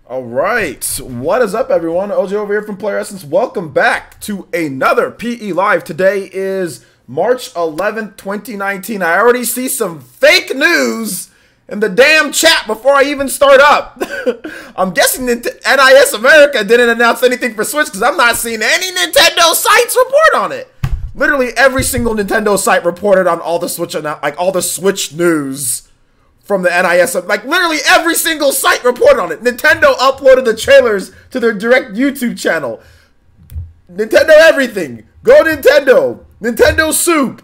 All right, what is up, everyone? OJ over here from Player Essence. Welcome back to another PE Live. Today is March 11th, 2019. I already see some fake news in the damn chat before I even start up. I'm guessing that NIS America didn't announce anything for Switch because I'm not seeing any Nintendo sites report on it. Literally every single Nintendo site reported on all the Switch, like all the Switch news from the NIS. Like literally every single site reported on it. Nintendo uploaded the trailers to their direct YouTube channel. Nintendo everything. Go Nintendo. Nintendo Soup.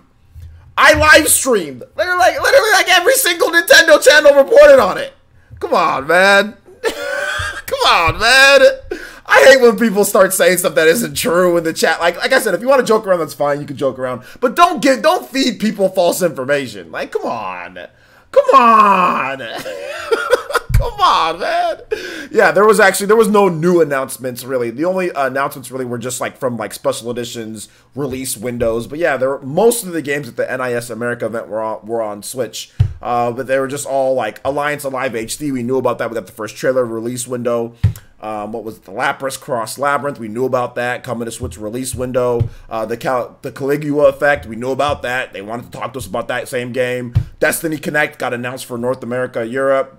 I live streamed. Literally like every single Nintendo channel reported on it. Come on, man. Come on, man. I hate when people start saying stuff that isn't true in the chat. Like I said, if you want to joke around, that's fine. You can joke around, but don't feed people false information. Like, come on. Come on. Come on, man. Yeah, there was no new announcements really. The only announcements really were just like from like special editions, release windows. But yeah, most of the games at the NIS America event were on Switch. But they were just all like Alliance Alive HD. We knew about that. We got the first trailer release window. What was it? The Lapras Cross Labyrinth? We knew about that coming to Switch release window. The Caligula effect, we knew about that. They wanted to talk to us about that same game. Destiny Connect got announced for North America, Europe.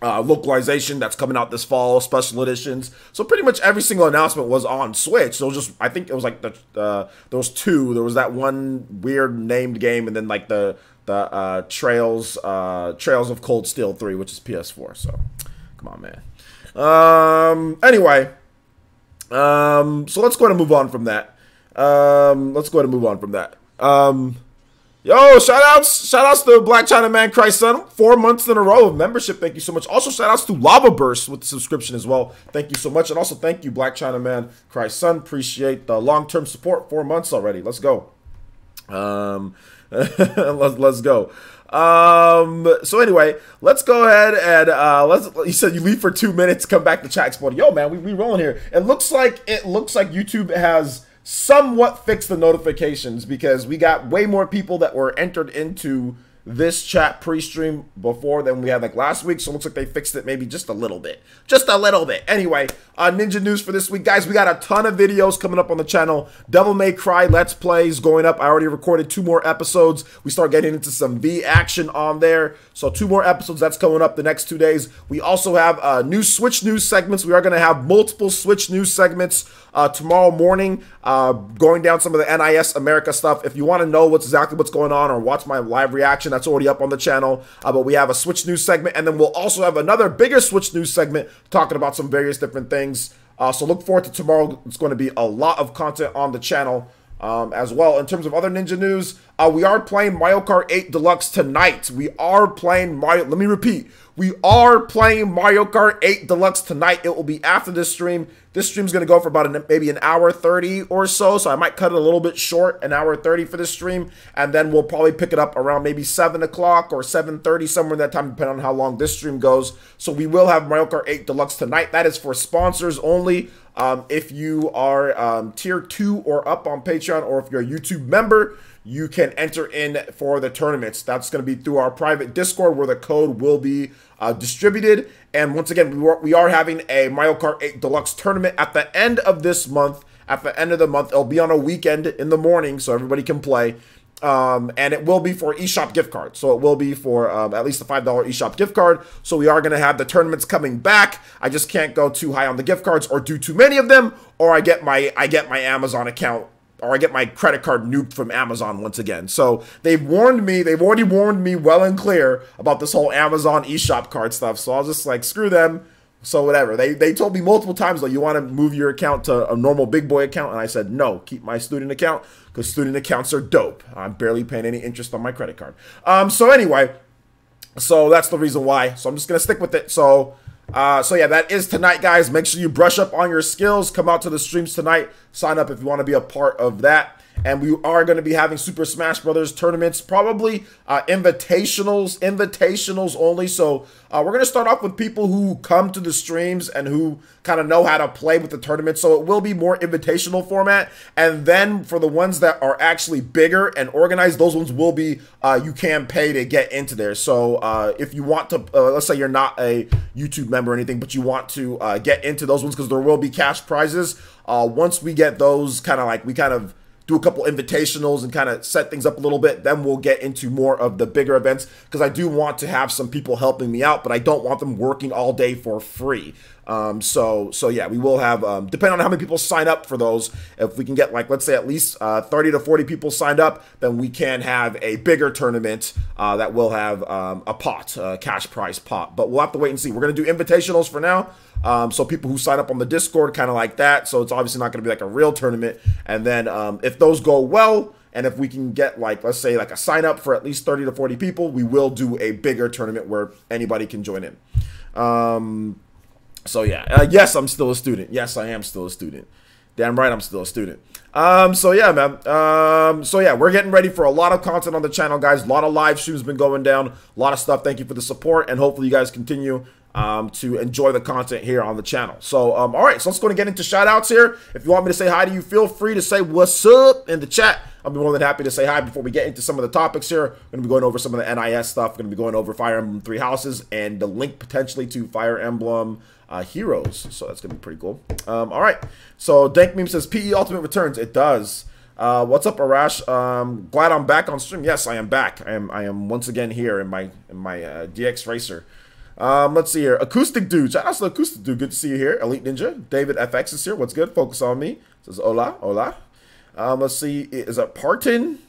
Localization that's coming out this fall, special editions. So pretty much every single announcement was on Switch. So just I think it was like there was two. There was that one weird named game, and then like the Trails of Cold Steel 3, which is PS4. So come on, man. Anyway, so let's go ahead and move on from that. Yo, shoutouts to Black China Man Christ Son, 4 months in a row of membership. Thank you so much. Also, shoutouts to Lava Burst with the subscription as well. Thank you so much. And also, thank you, Black China Man Christ Son. Appreciate the long-term support. 4 months already. Let's go. Let's go. So anyway, let's go ahead and you said you leave for 2 minutes, come back to chat explode. Yo, man, we rolling here. It looks like YouTube has somewhat fixed the notifications because we got way more people that were entered into this chat pre-stream before than we had like last week. So it looks like they fixed it maybe just a little bit. Anyway, Ninja news for this week, guys. We got a ton of videos coming up on the channel. Devil May Cry Let's Plays going up. I already recorded 2 more episodes. We start getting into some V action on there. So 2 more episodes, that's coming up the next 2 days. We also have new Switch news segments. We are going to have multiple Switch news segments tomorrow morning, going down some of the NIS America stuff. If you want to know exactly what's going on or watch my live reaction, that's already up on the channel. But we have a Switch news segment, and then we'll also have another bigger Switch news segment talking about some various different things. So look forward to tomorrow. It's going to be a lot of content on the channel as well. In terms of other Ninja news, we are playing Mario Kart 8 Deluxe tonight. We are playing Let me repeat. We are playing Mario Kart 8 Deluxe tonight. It will be after this stream. This stream's going to go for about maybe an hour 30 or so. So I might cut it a little bit short, an hour 30 for this stream. And then we'll probably pick it up around maybe 7 o'clock or 7:30, somewhere in that time, depending on how long this stream goes. So we will have Mario Kart 8 Deluxe tonight. That is for sponsors only. If you are tier 2 or up on Patreon, or if you're a YouTube member, you can enter in for the tournaments. That's going to be through our private Discord where the code will be distributed. And once again, we are having a Mario Kart 8 Deluxe tournament at the end of this month. At the end of the month, it'll be on a weekend in the morning so everybody can play. And it will be for eShop gift cards. So it will be for at least a $5 eShop gift card. So we are going to have the tournaments coming back. I just can't go too high on the gift cards or do too many of them, or I get my Amazon account, or I get my credit card nuked from Amazon once again. So they've warned me. They've already warned me well and clear about this whole Amazon eShop card stuff. So I'll just like, screw them. So whatever. They told me multiple times, like, you want to move your account to a normal big boy account? And I said, no, keep my student account, because student accounts are dope. I'm barely paying any interest on my credit card. So anyway, so that's the reason why. So I'm just going to stick with it. So yeah, that is tonight, guys. Make sure you brush up on your skills. Come out to the streams tonight. Sign up if you want to be a part of that. And we are going to be having Super Smash Brothers tournaments, probably invitationals only. So we're going to start off with people who come to the streams and who kind of know how to play with the tournament. So it will be more invitational format. And then for the ones that are actually bigger and organized, those ones will be, you can pay to get into there. So if you want to, let's say you're not a YouTube member or anything, but you want to get into those ones, because there will be cash prizes. Once we get those we kind of do a couple invitationals and kind of set things up a little bit, then we'll get into more of the bigger events, because I do want to have some people helping me out, but I don't want them working all day for free. So yeah, we will have, depending on how many people sign up for those, if we can get, like, let's say at least 30 to 40 people signed up, then we can have a bigger tournament that will have a cash prize pot. But we'll have to wait and see. We're going to do invitationals for now. So people who sign up on the Discord, kind of like that. So it's obviously not going to be like a real tournament. And then if those go well, and if we can get, like, let's say like a sign up for at least 30 to 40 people, we will do a bigger tournament where anybody can join in. So yeah, yes, I'm still a student. Yes, I am still a student. Damn right, I'm still a student. So yeah, man. So yeah, we're getting ready for a lot of content on the channel, guys. A lot of live streams been going down. A lot of stuff. Thank you for the support, and hopefully you guys continue to enjoy the content here on the channel. So, all right, so let's go and get into shout outs here. If you want me to say hi to you, feel free to say what's up in the chat. I'll be more than happy to say hi before we get into some of the topics here. We're going to be going over some of the NIS stuff. We're going to be going over Fire Emblem Three Houses and the link potentially to Fire Emblem Heroes. So that's going to be pretty cool. All right, so Dank Meme says PE Ultimate returns. It does. What's up, Arash? Glad I'm back on stream. Yes, I am back. I am once again here in my DX Racer. Let's see here. Acoustic Dude. Shout out to the Acoustic Dude. Good to see you here. Elite Ninja. David FX is here. What's good? Focus on me. Says hola, hola. Let's see. Is it Partilton?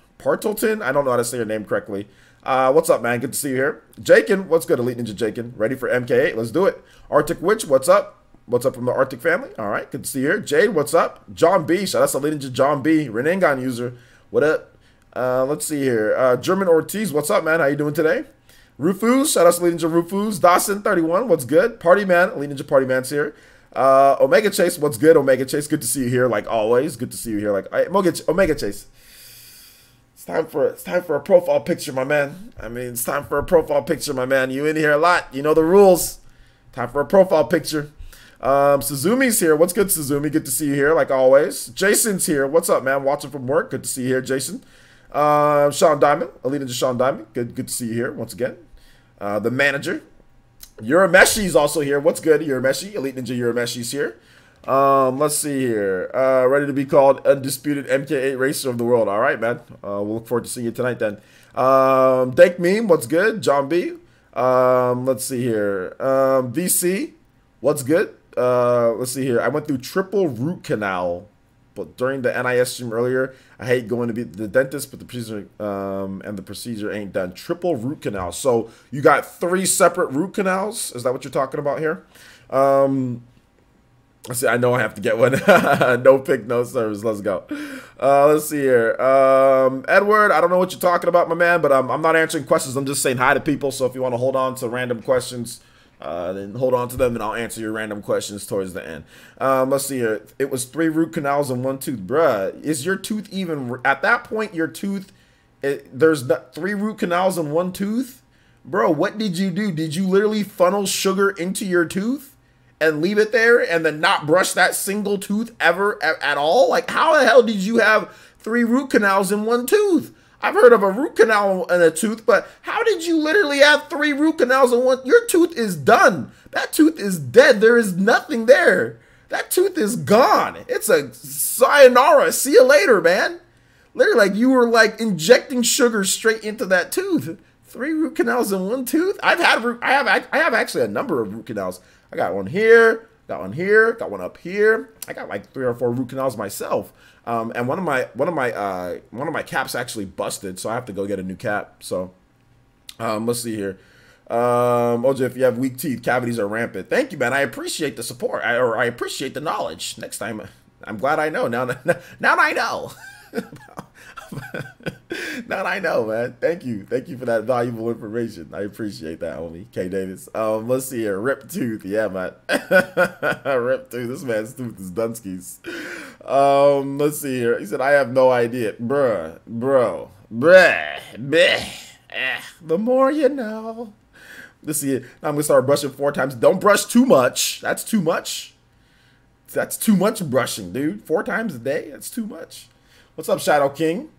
I don't know how to say your name correctly. What's up, man? Good to see you here. Jakin. What's good, Elite Ninja Jakin? Ready for MK8? Let's do it. Arctic Witch. What's up? What's up from the Arctic family? All right. Good to see you here. Jade. What's up? John B. Shout out to Elite Ninja John B. Renangon user. What up? Let's see here. German Ortiz. What's up, man? How you doing today? Rufus, shout out to Elite Ninja Rufus. Dawson 31, what's good? Party Man, Elite Ninja Party Man's here. Omega Chase, what's good? Omega Chase, good to see you here, like always. Good to see you here, like Omega Chase. It's time for a profile picture, my man. I mean, it's time for a profile picture, my man. You in here a lot, you know the rules. Time for a profile picture. Suzumi's here. What's good, Suzumi? Good to see you here, like always. Jason's here. What's up, man? Watching from work. Good to see you here, Jason. Sean Diamond, Elite Ninja Sean Diamond. Good to see you here once again. The manager, Urameshi's also here. What's good, Urameshi? Elite Ninja Urameshi's here. Let's see here. Ready to be called undisputed MK8 racer of the world. All right, man. We'll look forward to seeing you tonight then. Dank Meme, what's good? John B. Let's see here. VC, what's good? Let's see here. I went through triple root canal, but during the NIS stream earlier, I hate going to the dentist, but the procedure ain't done. Triple root canal. So you got 3 separate root canals. Is that what you're talking about here? Let's see. I know I have to get one. No pick, no service. Let's go. Let's see here. Edward, I don't know what you're talking about, my man, but I'm not answering questions. I'm just saying hi to people. So if you want to hold on to random questions, then hold on to them and I'll answer your random questions towards the end. Let's see here. It was 3 root canals and 1 tooth. Bruh, is your tooth even... At that point, your tooth... there's 3 root canals and 1 tooth? Bro, what did you do? Did you literally funnel sugar into your tooth and leave it there and then not brush that single tooth ever at all? Like, how the hell did you have 3 root canals and 1 tooth? I've heard of a root canal and a tooth, but how did you literally have 3 root canals and 1? Your tooth is done. That tooth is dead. There is nothing there. That tooth is gone. It's a sayonara. See you later, man. Literally, like you were like injecting sugar straight into that tooth. 3 root canals and 1 tooth. I have actually a number of root canals. I got one here, got one here, got one up here. I got like 3 or 4 root canals myself. And one of my caps actually busted, so I have to go get a new cap. So let's see here. OJ, if you have weak teeth, cavities are rampant. Thank you, man. I appreciate the support. I appreciate the knowledge. Next time, I'm glad I know. Now I know. Now I know, man. Thank you for that valuable information. I appreciate that, homie. K Davis. Let's see here. Rip tooth, yeah, man. Rip tooth. This man's tooth is Dunsky's. Let's see here. He said, I have no idea, bruh. The more you know. Let's see it. Now I'm gonna start brushing 4 times. Don't brush too much. That's too much. That's too much brushing, dude. 4 times a day. That's too much. What's up, Shadow King?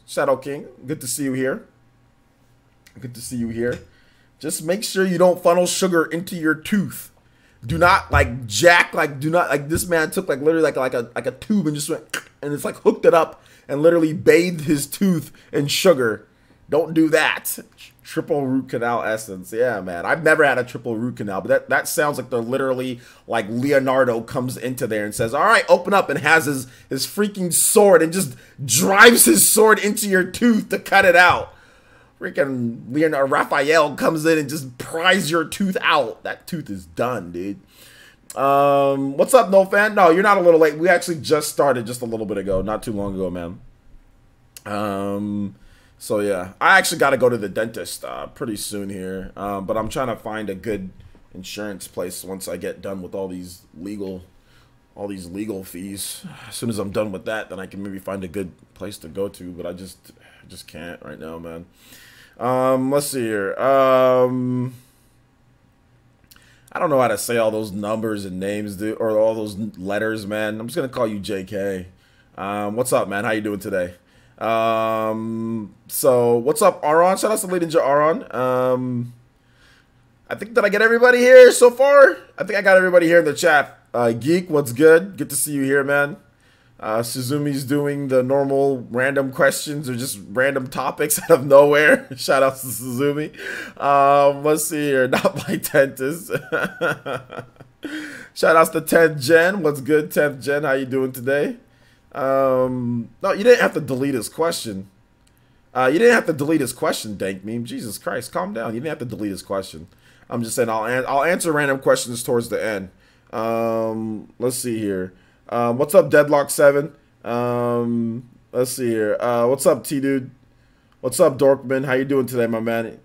Shadow King, good to see you here. Good to see you here. Just make sure you don't funnel sugar into your tooth. Do not like jack, like do not like this man took like literally like a tube and just went and it's like hooked it up and literally bathed his tooth in sugar. Don't do that. Triple root canal essence. Yeah, man. I've never had a triple root canal, but that sounds like they're literally like Leonardo comes into there and says, all right, open up, and has his freaking sword and just drives his sword into your tooth to cut it out. Freaking Leonardo Raphael comes in and just pries your tooth out. That tooth is done, dude. What's up, No Fan? No, you're not a little late. We actually just started just a little bit ago, not too long ago, man. So yeah, I actually got to go to the dentist pretty soon here, but I'm trying to find a good insurance place once I get done with all these legal fees. As soon as I'm done with that, then I can maybe find a good place to go to, but I just can't right now, man. Let's see here. I don't know how to say all those numbers and names, dude, or all those letters, man. I'm just gonna call you JK. What's up, man? How you doing today? So what's up, Aaron? Shout out to Lady Ninja Aaron. I think that I get everybody here so far. I think I got everybody here in the chat. Geek, what's good? Good to see you here, man. Suzumi's doing the normal random questions or just random topics out of nowhere. Shout out to Suzumi. Let's see here. Not my dentist. Shout outs to 10th Gen. What's good, 10th Gen? How you doing today? No, you didn't have to delete his question. You didn't have to delete his question, Dank Meme. Jesus Christ, calm down. You didn't have to delete his question. I'm just saying I'll answer random questions towards the end. Let's see here. What's up, Deadlock7? Let's see here. What's up, T-Dude? What's up, Dorkman? How you doing today, my man?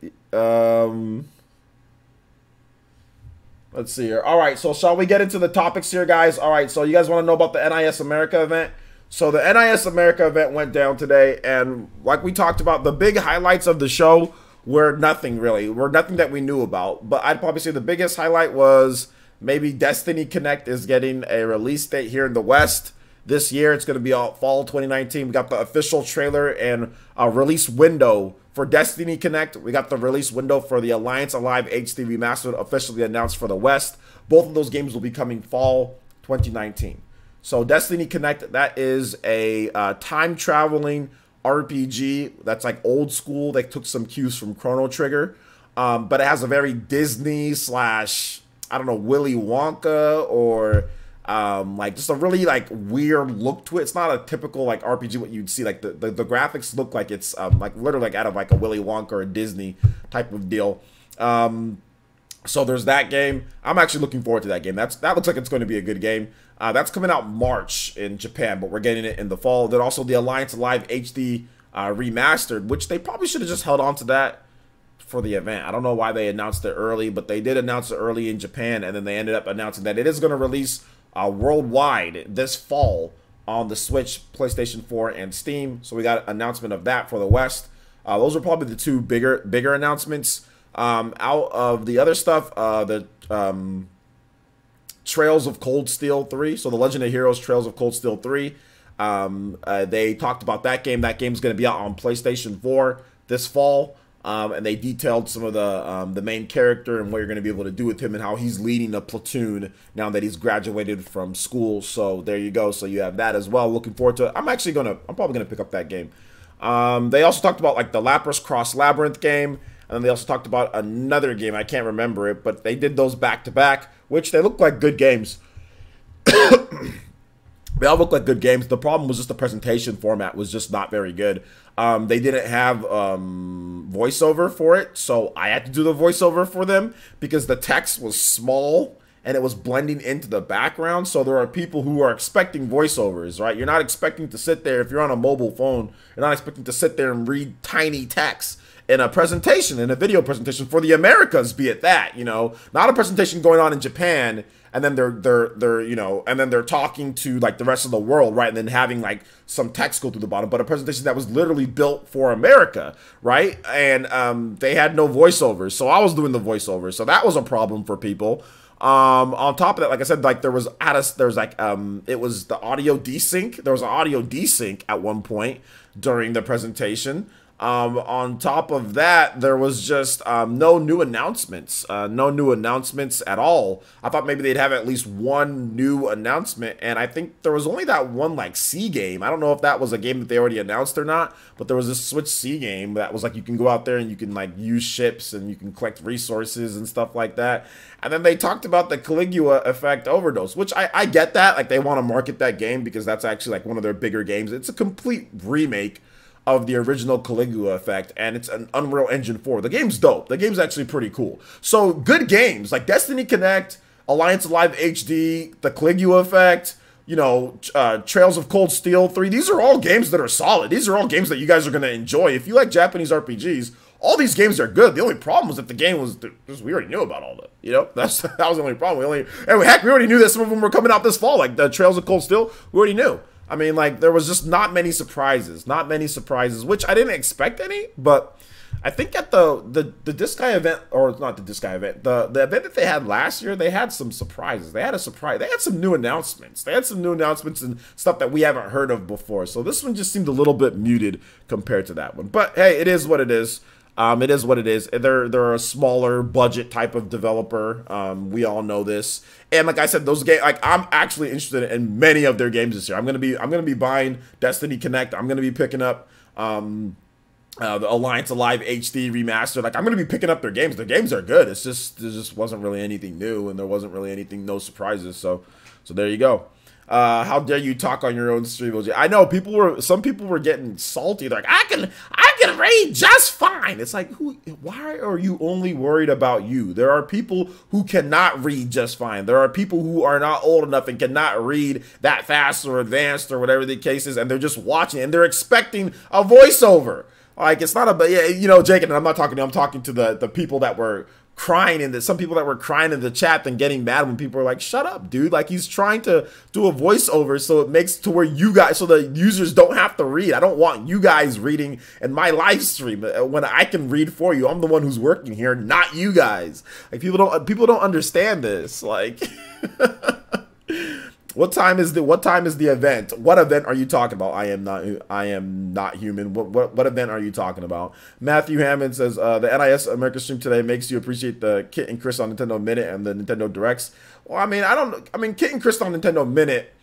Let's see here. All right, so shall we get into the topics here, guys? All right, so you guys want to know about the NIS America event? So the NIS America event went down today, and like we talked about, the big highlights of the show were nothing, really. Were nothing that we knew about. But I'd probably say the biggest highlight was maybe Destiny Connect is getting a release date here in the West this year. It's going to be all fall 2019. We got the official trailer and a release window for Destiny Connect. We got the release window for the Alliance Alive HD Remastered officially announced for the West. Both of those games will be coming fall 2019. So Destiny Connect, that is a time-traveling RPG that's like old school. They took some cues from Chrono Trigger, but it has a very Disney slash, I don't know, Willy Wonka or like just a really like weird look to it. It's not a typical like RPG what you'd see. Like the graphics look like it's like literally like out of like a Willy Wonka or a Disney type of deal. So there's that game. I'm actually looking forward to that game. That looks like it's going to be a good game. That's coming out March in Japan, but we're getting it in the fall. Then also the Alliance Live HD Remastered, which they probably should have just held on to that for the event. I don't know why they announced it early, but they did announce it early in Japan, and then they ended up announcing that it is going to release worldwide this fall on the Switch, PlayStation 4, and Steam. So we got an announcement of that for the West. Those are probably the two bigger announcements. Out of the other stuff, the Trails of Cold Steel 3, so the Legend of Heroes Trails of Cold Steel 3, they talked about that game. That game's going to be out on PlayStation 4 this fall, and they detailed some of the main character and what you're going to be able to do with him and how he's leading a platoon now that he's graduated from school. So there you go. So you have that as well. Looking forward to it. I'm probably gonna pick up that game. They also talked about like the Lapras Cross Labyrinth game. And then they also talked about another game. I can't remember it, but they did those back to back, which they look like good games. They all look like good games. The problem was just the presentation format was just not very good. They didn't have voiceover for it, so I had to do the voiceover for them because the text was small and it was blending into the background. So there are people who are expecting voiceovers, right? You're not expecting to sit there, if you're on a mobile phone, you're not expecting to sit there and read tiny text in a presentation, in a video presentation for the Americas, be it that, you know, not a presentation going on in Japan, and then they're you know, and then they're talking to like the rest of the world, right, and then having like some text go through the bottom, but a presentation that was literally built for America, right, and they had no voiceovers, so I was doing the voiceovers, so that was a problem for people. On top of that, like I said, like there was like it was the audio desync. There was an audio desync at one point during the presentation. On top of that, there was just no new announcements. No new announcements at all. I thought maybe they'd have at least one new announcement, and I think there was only that one like C game. I don't know if that was a game that they already announced or not, but there was this Switch C game that was like you can go out there and you can like use ships and you can collect resources and stuff like that. And then they talked about the Caligula Effect Overdose, which I get that. Like they want to market that game because that's actually like one of their bigger games. It's a complete remake of the original Caligula Effect, and it's an Unreal Engine 4. The game's dope. The game's actually pretty cool. So good games like Destiny Connect, Alliance Alive HD, the Caligula Effect, you know, Trails of Cold Steel 3. These are all games that are solid. These are all games that you guys are going to enjoy. If you like Japanese RPGs, all these games are good. The only problem was that the game was we already knew about all that. You know, that was the only problem. Heck, we already knew that some of them were coming out this fall, like the Trails of Cold Steel. We already knew. I mean, like, there was just not many surprises, which I didn't expect any, but I think at the Disc Guy event, or not the Disc Guy event, the event that they had last year, they had some surprises. They had a surprise. They had some new announcements. They had some new announcements and stuff that we haven't heard of before. So this one just seemed a little bit muted compared to that one. But hey, it is what it is. It is what it is. They're a smaller budget type of developer. We all know this. And like I said, those games, like I'm actually interested in many of their games this year. I'm gonna be buying Destiny Connect. I'm gonna be picking up the Alliance Alive HD remastered. Like I'm gonna be picking up their games. Their games are good. It's just there just wasn't really anything new, and there wasn't really anything, no surprises. So there you go. How dare you talk on your own stream, OJ? I know some people were getting salty. They're like, I can read just fine. It's like, why are you only worried about you? There are people who cannot read just fine. There are people who are not old enough and cannot read that fast or advanced or whatever the case is, and they're just watching and they're expecting a voiceover. Like it's not a, yeah, you know, Jake, and I'm not talking to you, I'm talking to the people that were crying in some people that were crying in the chat and getting mad when people were like, shut up, dude. Like he's trying to do a voiceover so it makes to where you guys, so the users don't have to read. I don't want you guys reading in my live stream when I can read for you. I'm the one who's working here, not you guys. Like people don't understand this. Like What time is the event? What event are you talking about? I am not human. What event are you talking about? Matthew Hammond says the NIS America stream today makes you appreciate the Kit and Chris on Nintendo Minute and the Nintendo Directs. Well, I mean Kit and Chris on Nintendo Minute,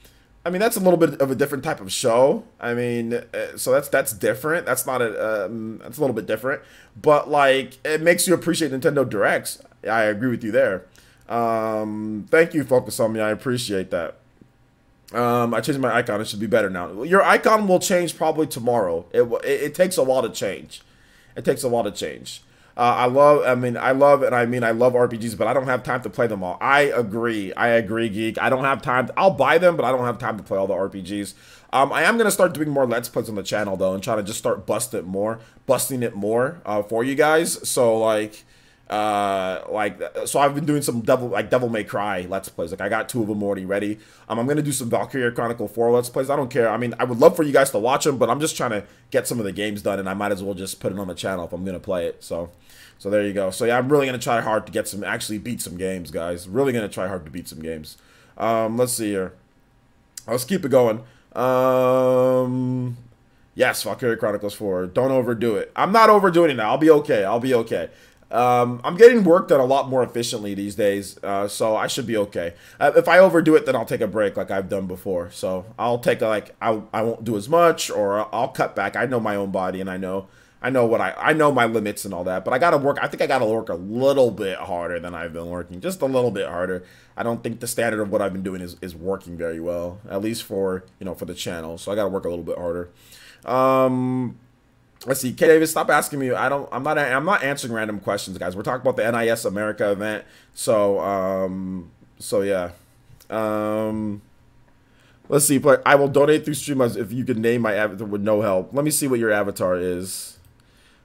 I mean that's a little bit of a different type of show. I mean, so that's different. That's not that's a little bit different. But like it makes you appreciate Nintendo Directs. I agree with you there. Thank you, Focus on Me. I appreciate that. I changed my icon. It should be better now. Your icon will change probably tomorrow. It takes a while to change. It takes a while to change. I love RPGs, but I don't have time to play them all. I agree, Geek. I don't have time. I'll buy them, but I don't have time to play all the RPGs. I am gonna start doing more Let's Plays on the channel though, and trying to just start busting it more for you guys. So so I've been doing some Devil May Cry Let's Plays. Like I got 2 of them already ready. I'm gonna do some Valkyria Chronicle 4 Let's Plays. I don't care. I mean, I would love for you guys to watch them, but I'm just trying to get some of the games done, and I might as well just put it on the channel if I'm gonna play it. So there you go. So yeah, I'm really gonna try hard to actually beat some games, guys. Really gonna try hard to beat some games. Let's see here. Let's keep it going. Yes, Valkyria Chronicles 4. Don't overdo it. I'm not overdoing it now. I'll be okay. I'm getting work done a lot more efficiently these days, so I should be okay. If I overdo it, then I'll take a break like I've done before. So I'll take I won't do as much, or I'll cut back. I know my own body, and I know my limits and all that. But I gotta work. I think I gotta work a little bit harder than I've been working, just a little bit harder. I don't think the standard of what I've been doing is working very well, at least for the channel. So I gotta work a little bit harder. Let's see, K. Davis, stop asking me. I'm not answering random questions, guys. We're talking about the NIS America event. So yeah. Let's see. But I will donate through Streamlabs if you can name my avatar with no help. Let me see what your avatar is.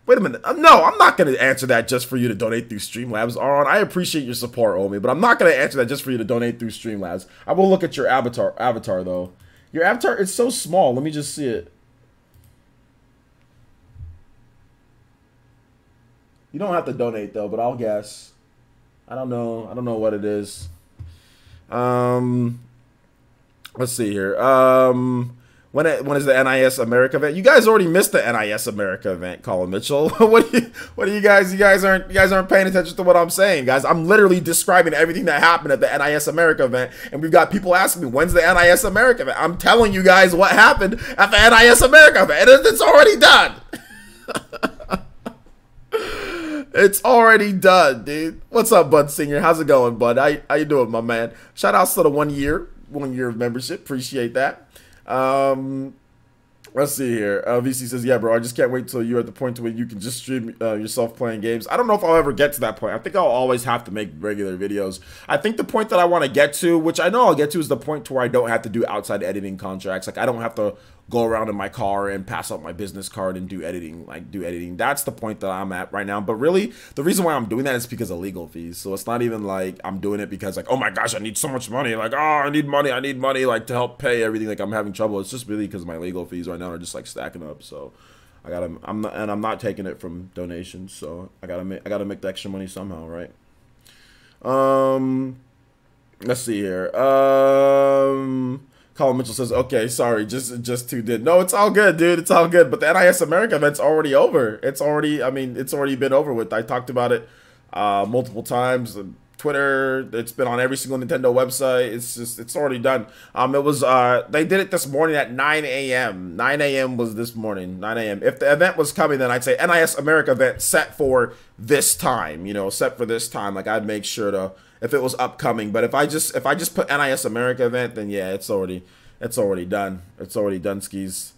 Wait a minute. No, I'm not going to answer that just for you to donate through Streamlabs. Aaron, I appreciate your support, Omi, but I'm not going to answer that just for you to donate through Streamlabs. I will look at your avatar though. Your avatar is so small. Let me just see it. You don't have to donate though, but I'll guess. I don't know what it is. Let's see here. When is the NIS America event? You guys already missed the NIS America event, Colin Mitchell. What are you guys? You guys aren't paying attention to what I'm saying, guys. I'm literally describing everything that happened at the NIS America event, and we've got people asking me, when's the NIS America event? I'm telling you guys what happened at the NIS America event, and it's already done. It's already done, dude. What's up, Bud Singer? How's it going, bud? How you doing, my man? Shout outs to the 1 year of membership. Appreciate that. Let's see here. VC says, yeah, bro, I just can't wait till you're at the point to where you can just stream yourself playing games. I don't know if I'll ever get to that point. I think I'll always have to make regular videos. I think the point that I want to get to, which I know I'll get to, is the point to where I don't have to do outside editing contracts. Like I don't have to go around in my car and pass out my business card and do editing. That's the point that I'm at right now. But really, the reason why I'm doing that is because of legal fees. So it's not even like I'm doing it because like, oh my gosh, I need so much money. Like, oh, I need money like to help pay everything. Like I'm having trouble. It's just really because my legal fees right now are just like stacking up. So I'm not taking it from donations, so I gotta make the extra money somehow, right? Let's see here. Colin Mitchell says, okay, sorry, just two did. No, it's all good, dude. It's all good. But the NIS America event's already over. It's already been over with. I talked about it multiple times. Twitter, it's been on every single Nintendo website. It's already done. It was they did it this morning at 9 a.m. 9 a.m. was this morning. 9 a.m. If the event was coming, then I'd say NIS America event set for this time. You know, set for this time. Like I'd make sure to, if it was upcoming. But if I just put NIS America event, then yeah, it's already done. It's already done, skis.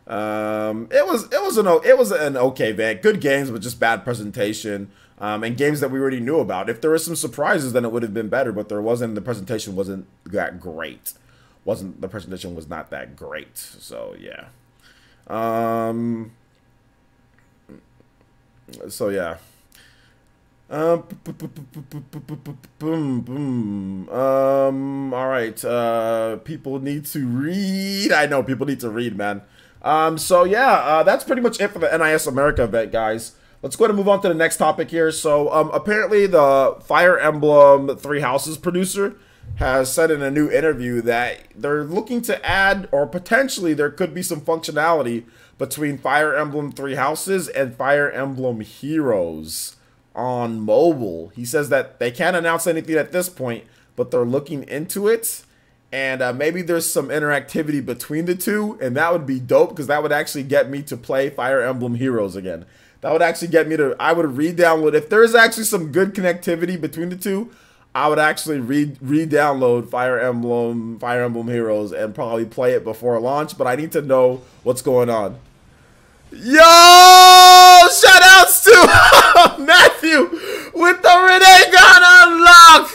It was an okay event. Good games, but just bad presentation. And games that we already knew about. If there were some surprises, then it would have been better, but there wasn't. The presentation wasn't that great. The presentation was not that great. So yeah. So yeah. All right. People need to read. I know people need to read, man. So yeah, that's pretty much it for the NIS America event, guys. Let's go ahead and move on to the next topic here. So apparently the Fire Emblem Three Houses producer has said in a new interview that they're looking to add, or potentially there could be some functionality between Fire Emblem Three Houses and Fire Emblem Heroes on mobile. He says that they can't announce anything at this point, but they're looking into it. And maybe there's some interactivity between the two, and that would be dope because that would actually get me to play Fire Emblem Heroes again. That would actually get me to, I would re-download. If there's actually some good connectivity between the two, I would actually re-download Fire Emblem Heroes and probably play it before launch, but I need to know what's going on. Yo! Shoutouts to Matthew with the Renegon unlocked!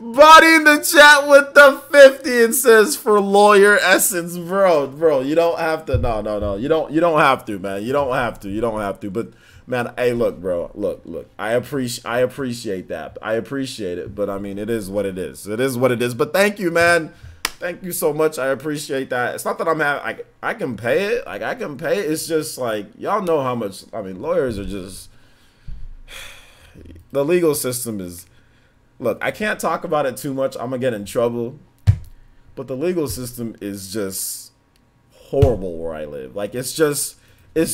Body in the chat with the 50 and says for lawyer essence, bro, you don't have to. No, you don't have to, man. You don't have to. But man, hey, look, bro, look. I appreciate that. I appreciate it, but I mean, it is what it is. It is what it is. But thank you, man. Thank you so much. I appreciate that. It's not that I'm having, I can pay it. Like I can pay it. It's just like y'all know how much. I mean, lawyers are just, the legal system is. Look, I can't talk about it too much. I'm gonna get in trouble. But the legal system is just horrible where I live. Like it's just I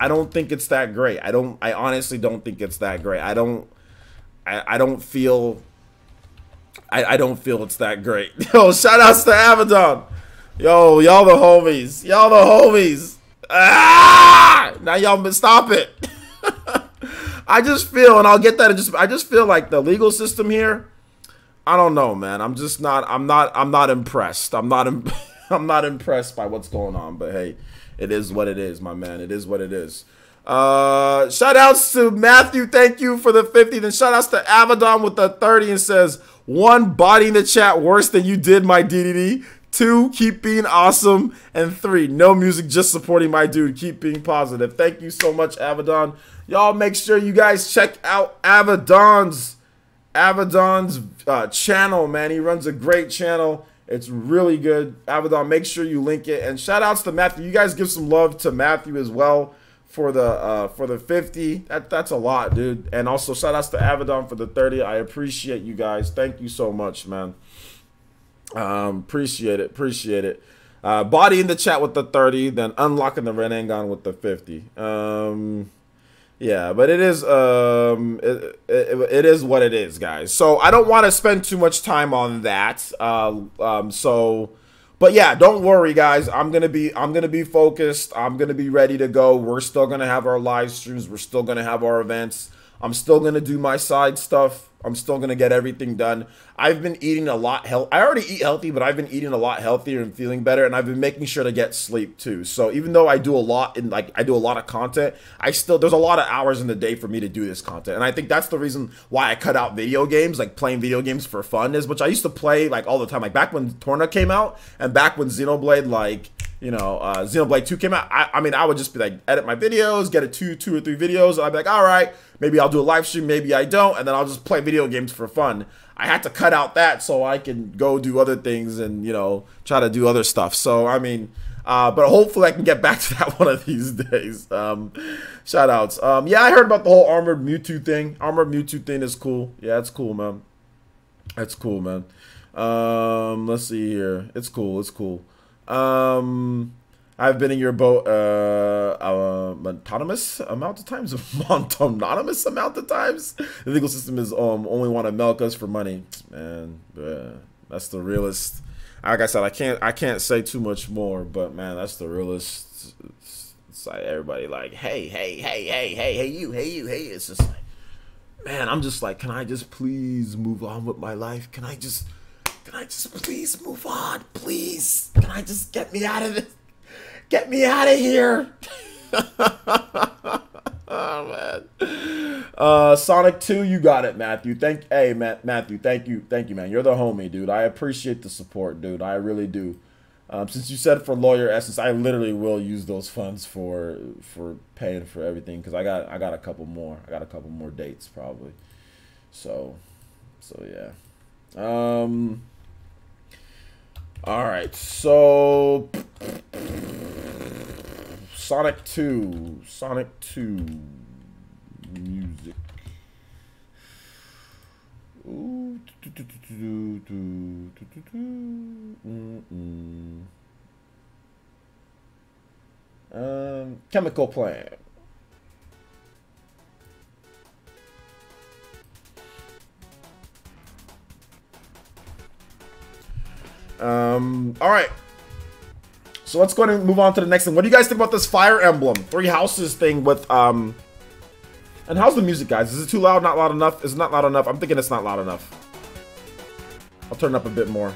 don't think it's that great. I honestly don't think it's that great. I don't feel it's that great. Yo, shout outs to Abaddon. Yo, y'all the homies. Y'all the homies. Ah! Now y'all stop it. I just feel, and I'll get that. I just feel like the legal system here. I don't know, man. I'm not impressed. I'm not impressed by what's going on. But hey, it is what it is, my man. It is what it is. Shout outs to Matthew. Thank you for the 50. Then shout outs to Abaddon with the 30 and says 1, body in the chat worse than you did, my DDD. 2, keep being awesome. And 3, no music, just supporting my dude. Keep being positive. Thank you so much, Abaddon. Y'all make sure you guys check out Abaddon's channel, man. He runs a great channel. It's really good. Abaddon, make sure you link it. And shout outs to Matthew. You guys give some love to Matthew as well for the 50. That's a lot, dude. And also shout outs to Abaddon for the 30. I appreciate you guys. Thank you so much, man. Appreciate it. Body in the chat with the 30, then unlocking the Renegon with the 50. Yeah, but it is it is what it is, guys. So I don't want to spend too much time on that. But yeah, don't worry, guys. I'm gonna be focused. I'm gonna be ready to go. We're still gonna have our live streams. We're still gonna have our events. I'm still gonna do my side stuff. I'm still gonna get everything done. I've been eating a lot I already eat healthy, but I've been eating a lot healthier and feeling better, and I've been making sure to get sleep too. So even though I do a lot of content, there's a lot of hours in the day for me to do this content. And I think that's the reason why I cut out video games, like playing video games for fun, which I used to play like all the time. Like back when Torna came out and back when Xenoblade like you know, Xenoblade 2 came out, I mean, I would just be like, edit my videos, get it two or three videos, and I'd be like, all right, maybe I'll do a live stream, maybe I don't, and then I'll just play video games for fun. I had to cut out that so I can go do other things and, you know, try to do other stuff. So, I mean, but hopefully I can get back to that one of these days. Shout outs. Yeah, I heard about the whole Armored Mewtwo thing. Armored Mewtwo thing is cool. Yeah, it's cool, man. That's cool, man. Let's see here. It's cool. It's cool. I've been in your boat monotonous amount of times. Monotonous amount of times. The legal system is only want to milk us for money. Man, that's the realest. Like I said, I can't say too much more, but man, that's the realest. It's like everybody like, hey, you. It's just like, man, I'm just like, can I just please move on with my life? Can I just please move on, please? Can I just get me out of this? Get me out of here. Oh man. Sonic 2, you got it, Matthew. Matthew, thank you, man. You're the homie, dude. I appreciate the support, dude. I really do. Since you said for Lawyer Essence, I literally will use those funds for paying for everything, because I got a couple more. I got a couple more dates probably. So yeah. All right, so Sonic 2 music. Ooh. Chemical Plant. All right. So let's go ahead and move on to the next thing. What do you guys think about this Fire Emblem 3 Houses thing with and how's the music, guys? Is it too loud? Not loud enough? Is it not loud enough? I'm thinking it's not loud enough. I'll turn it up a bit more.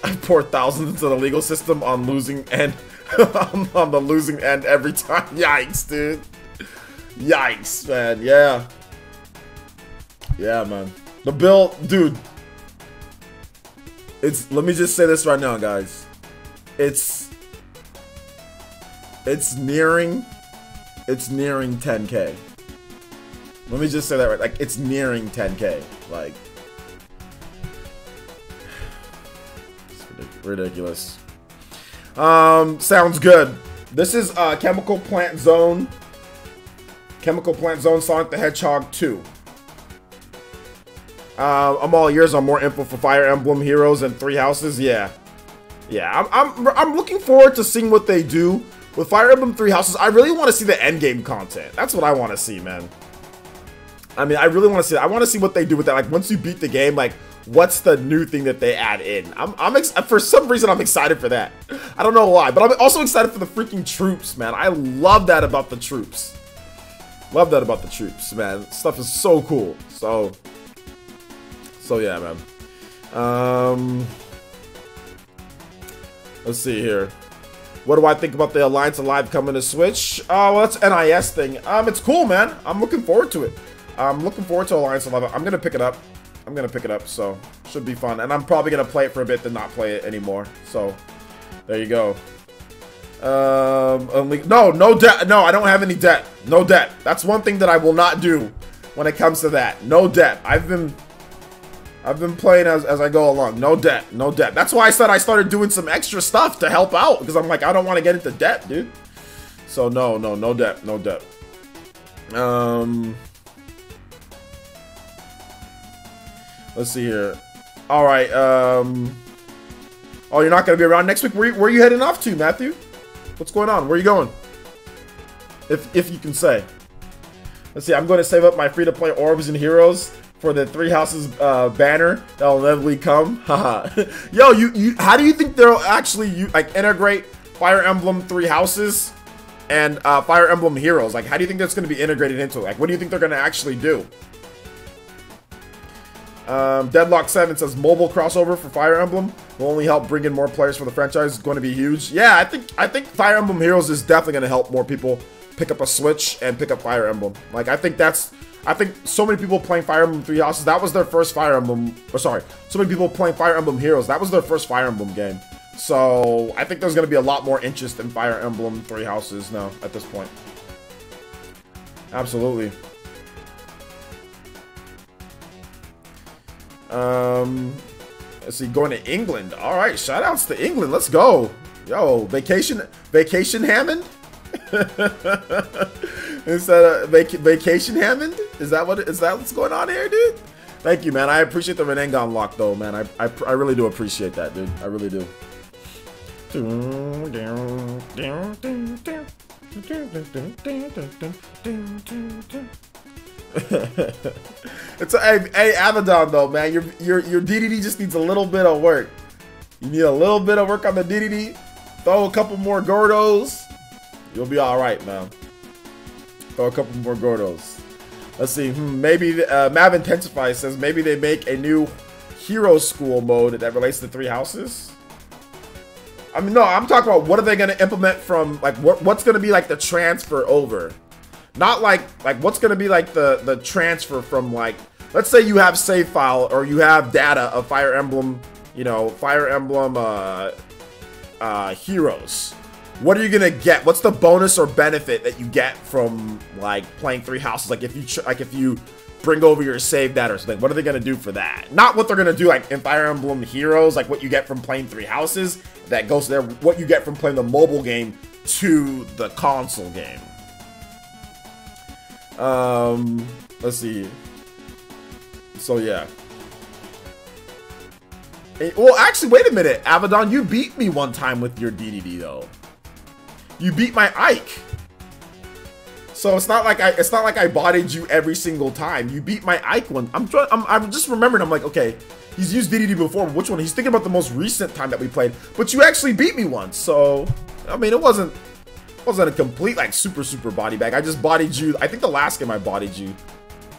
I pour thousands into the legal system on losing end. On the losing end every time. Yikes, dude. Yikes, man. Yeah. Yeah, man. The bill, dude. Let me just say this right now, guys. It's nearing 10K. Let me just say that right. Like, it's nearing 10K. Like, it's ridiculous. Sounds good. This is Chemical Plant Zone. Chemical Plant Zone Sonic the Hedgehog 2. I'm all ears on more info for Fire Emblem Heroes and 3 Houses. Yeah. I'm looking forward to seeing what they do with Fire Emblem 3 Houses. I really want to see the endgame content. That's what I want to see, man. I mean, I really want to see that. I want to see what they do with that. Like, once you beat the game, like, what's the new thing that they add in? For some reason, I'm excited for that. I don't know why, but I'm also excited for the freaking troops, man. I love that about the troops. Love that about the troops, man. Stuff is so cool. So yeah, man. Let's see here. What do I think about the Alliance Alive coming to Switch? Oh, well, that's NIS thing. It's cool, man. I'm looking forward to it. I'm looking forward to Alliance Alive. I'm gonna pick it up. So should be fun. And I'm probably gonna play it for a bit, then not play it anymore. So there you go. No debt. No, I don't have any debt. No debt. That's one thing that I will not do when it comes to that. No debt. I've been playing as I go along. No debt. No debt. That's why I said I started doing some extra stuff to help out, because I'm like, I don't want to get into debt, dude. So no debt. No debt. Let's see here. All right. Oh, you're not gonna be around next week. Where are you heading off to, Matthew? What's going on? Where are you going? If you can say. Let's see. I'm going to save up my free-to-play orbs and heroes for the 3 Houses banner that'll inevitably come. Haha. Yo, how do you think they'll actually integrate Fire Emblem 3 Houses and Fire Emblem Heroes? Like, how do you think that's going to be integrated into it? Like, what do you think they're going to actually do? Deadlock 7 says mobile crossover for Fire Emblem will only help bring in more players for the franchise. It's going to be huge. Yeah, I think Fire Emblem Heroes is definitely going to help more people pick up a Switch and pick up Fire Emblem. Like, I think so many people playing Fire Emblem Three Houses, that was their first Fire Emblem, or sorry, so many people playing Fire Emblem Heroes, that was their first Fire Emblem game. So, I think there's going to be a lot more interest in Fire Emblem Three Houses now, at this point. Absolutely. Let's see, going to England. All right, shoutouts to England. Let's go. Yo, vacation Hammond? Is that vacation Hammond? Is that what's going on here, dude? Thank you, man. I appreciate the Renengan lock, though, man. I really do appreciate that, dude. I really do. It's hey Abaddon though, man. Your DDD just needs a little bit of work. You need a little bit of work on the DDD. Throw a couple more Gordos. You'll be all right, man. Throw a couple more Gordos. Let's see. Maybe Mav Intensify says maybe they make a new Hero School mode that relates to Three Houses. I mean, no, I'm talking about what are they going to implement from, like, what's going to be, like, the transfer over. Not, like what's going to be, like, the transfer from, like, let's say you have save file or you have data of Fire Emblem, you know, Fire Emblem Heroes. What are you going to get? What's the bonus or benefit that you get from, like, playing Three Houses? Like, if you bring over your save data or something, what are they going to do for that? Not what they're going to do, like, in Fire Emblem Heroes, like, what you get from playing Three Houses. That goes there, what you get from playing the mobile game to the console game. Let's see. So yeah. Well, actually, wait a minute, Abaddon, you beat me one time with your DDD though. You beat my Ike. So it's not like I bodied you every single time. You beat my Ike one. I'm just remembering. I'm like, okay. He's used DDD before, but which one? He's thinking about the most recent time that we played. But you actually beat me once, so I mean, it wasn't a complete like super body bag. I just bodied you. I think the last game I bodied you.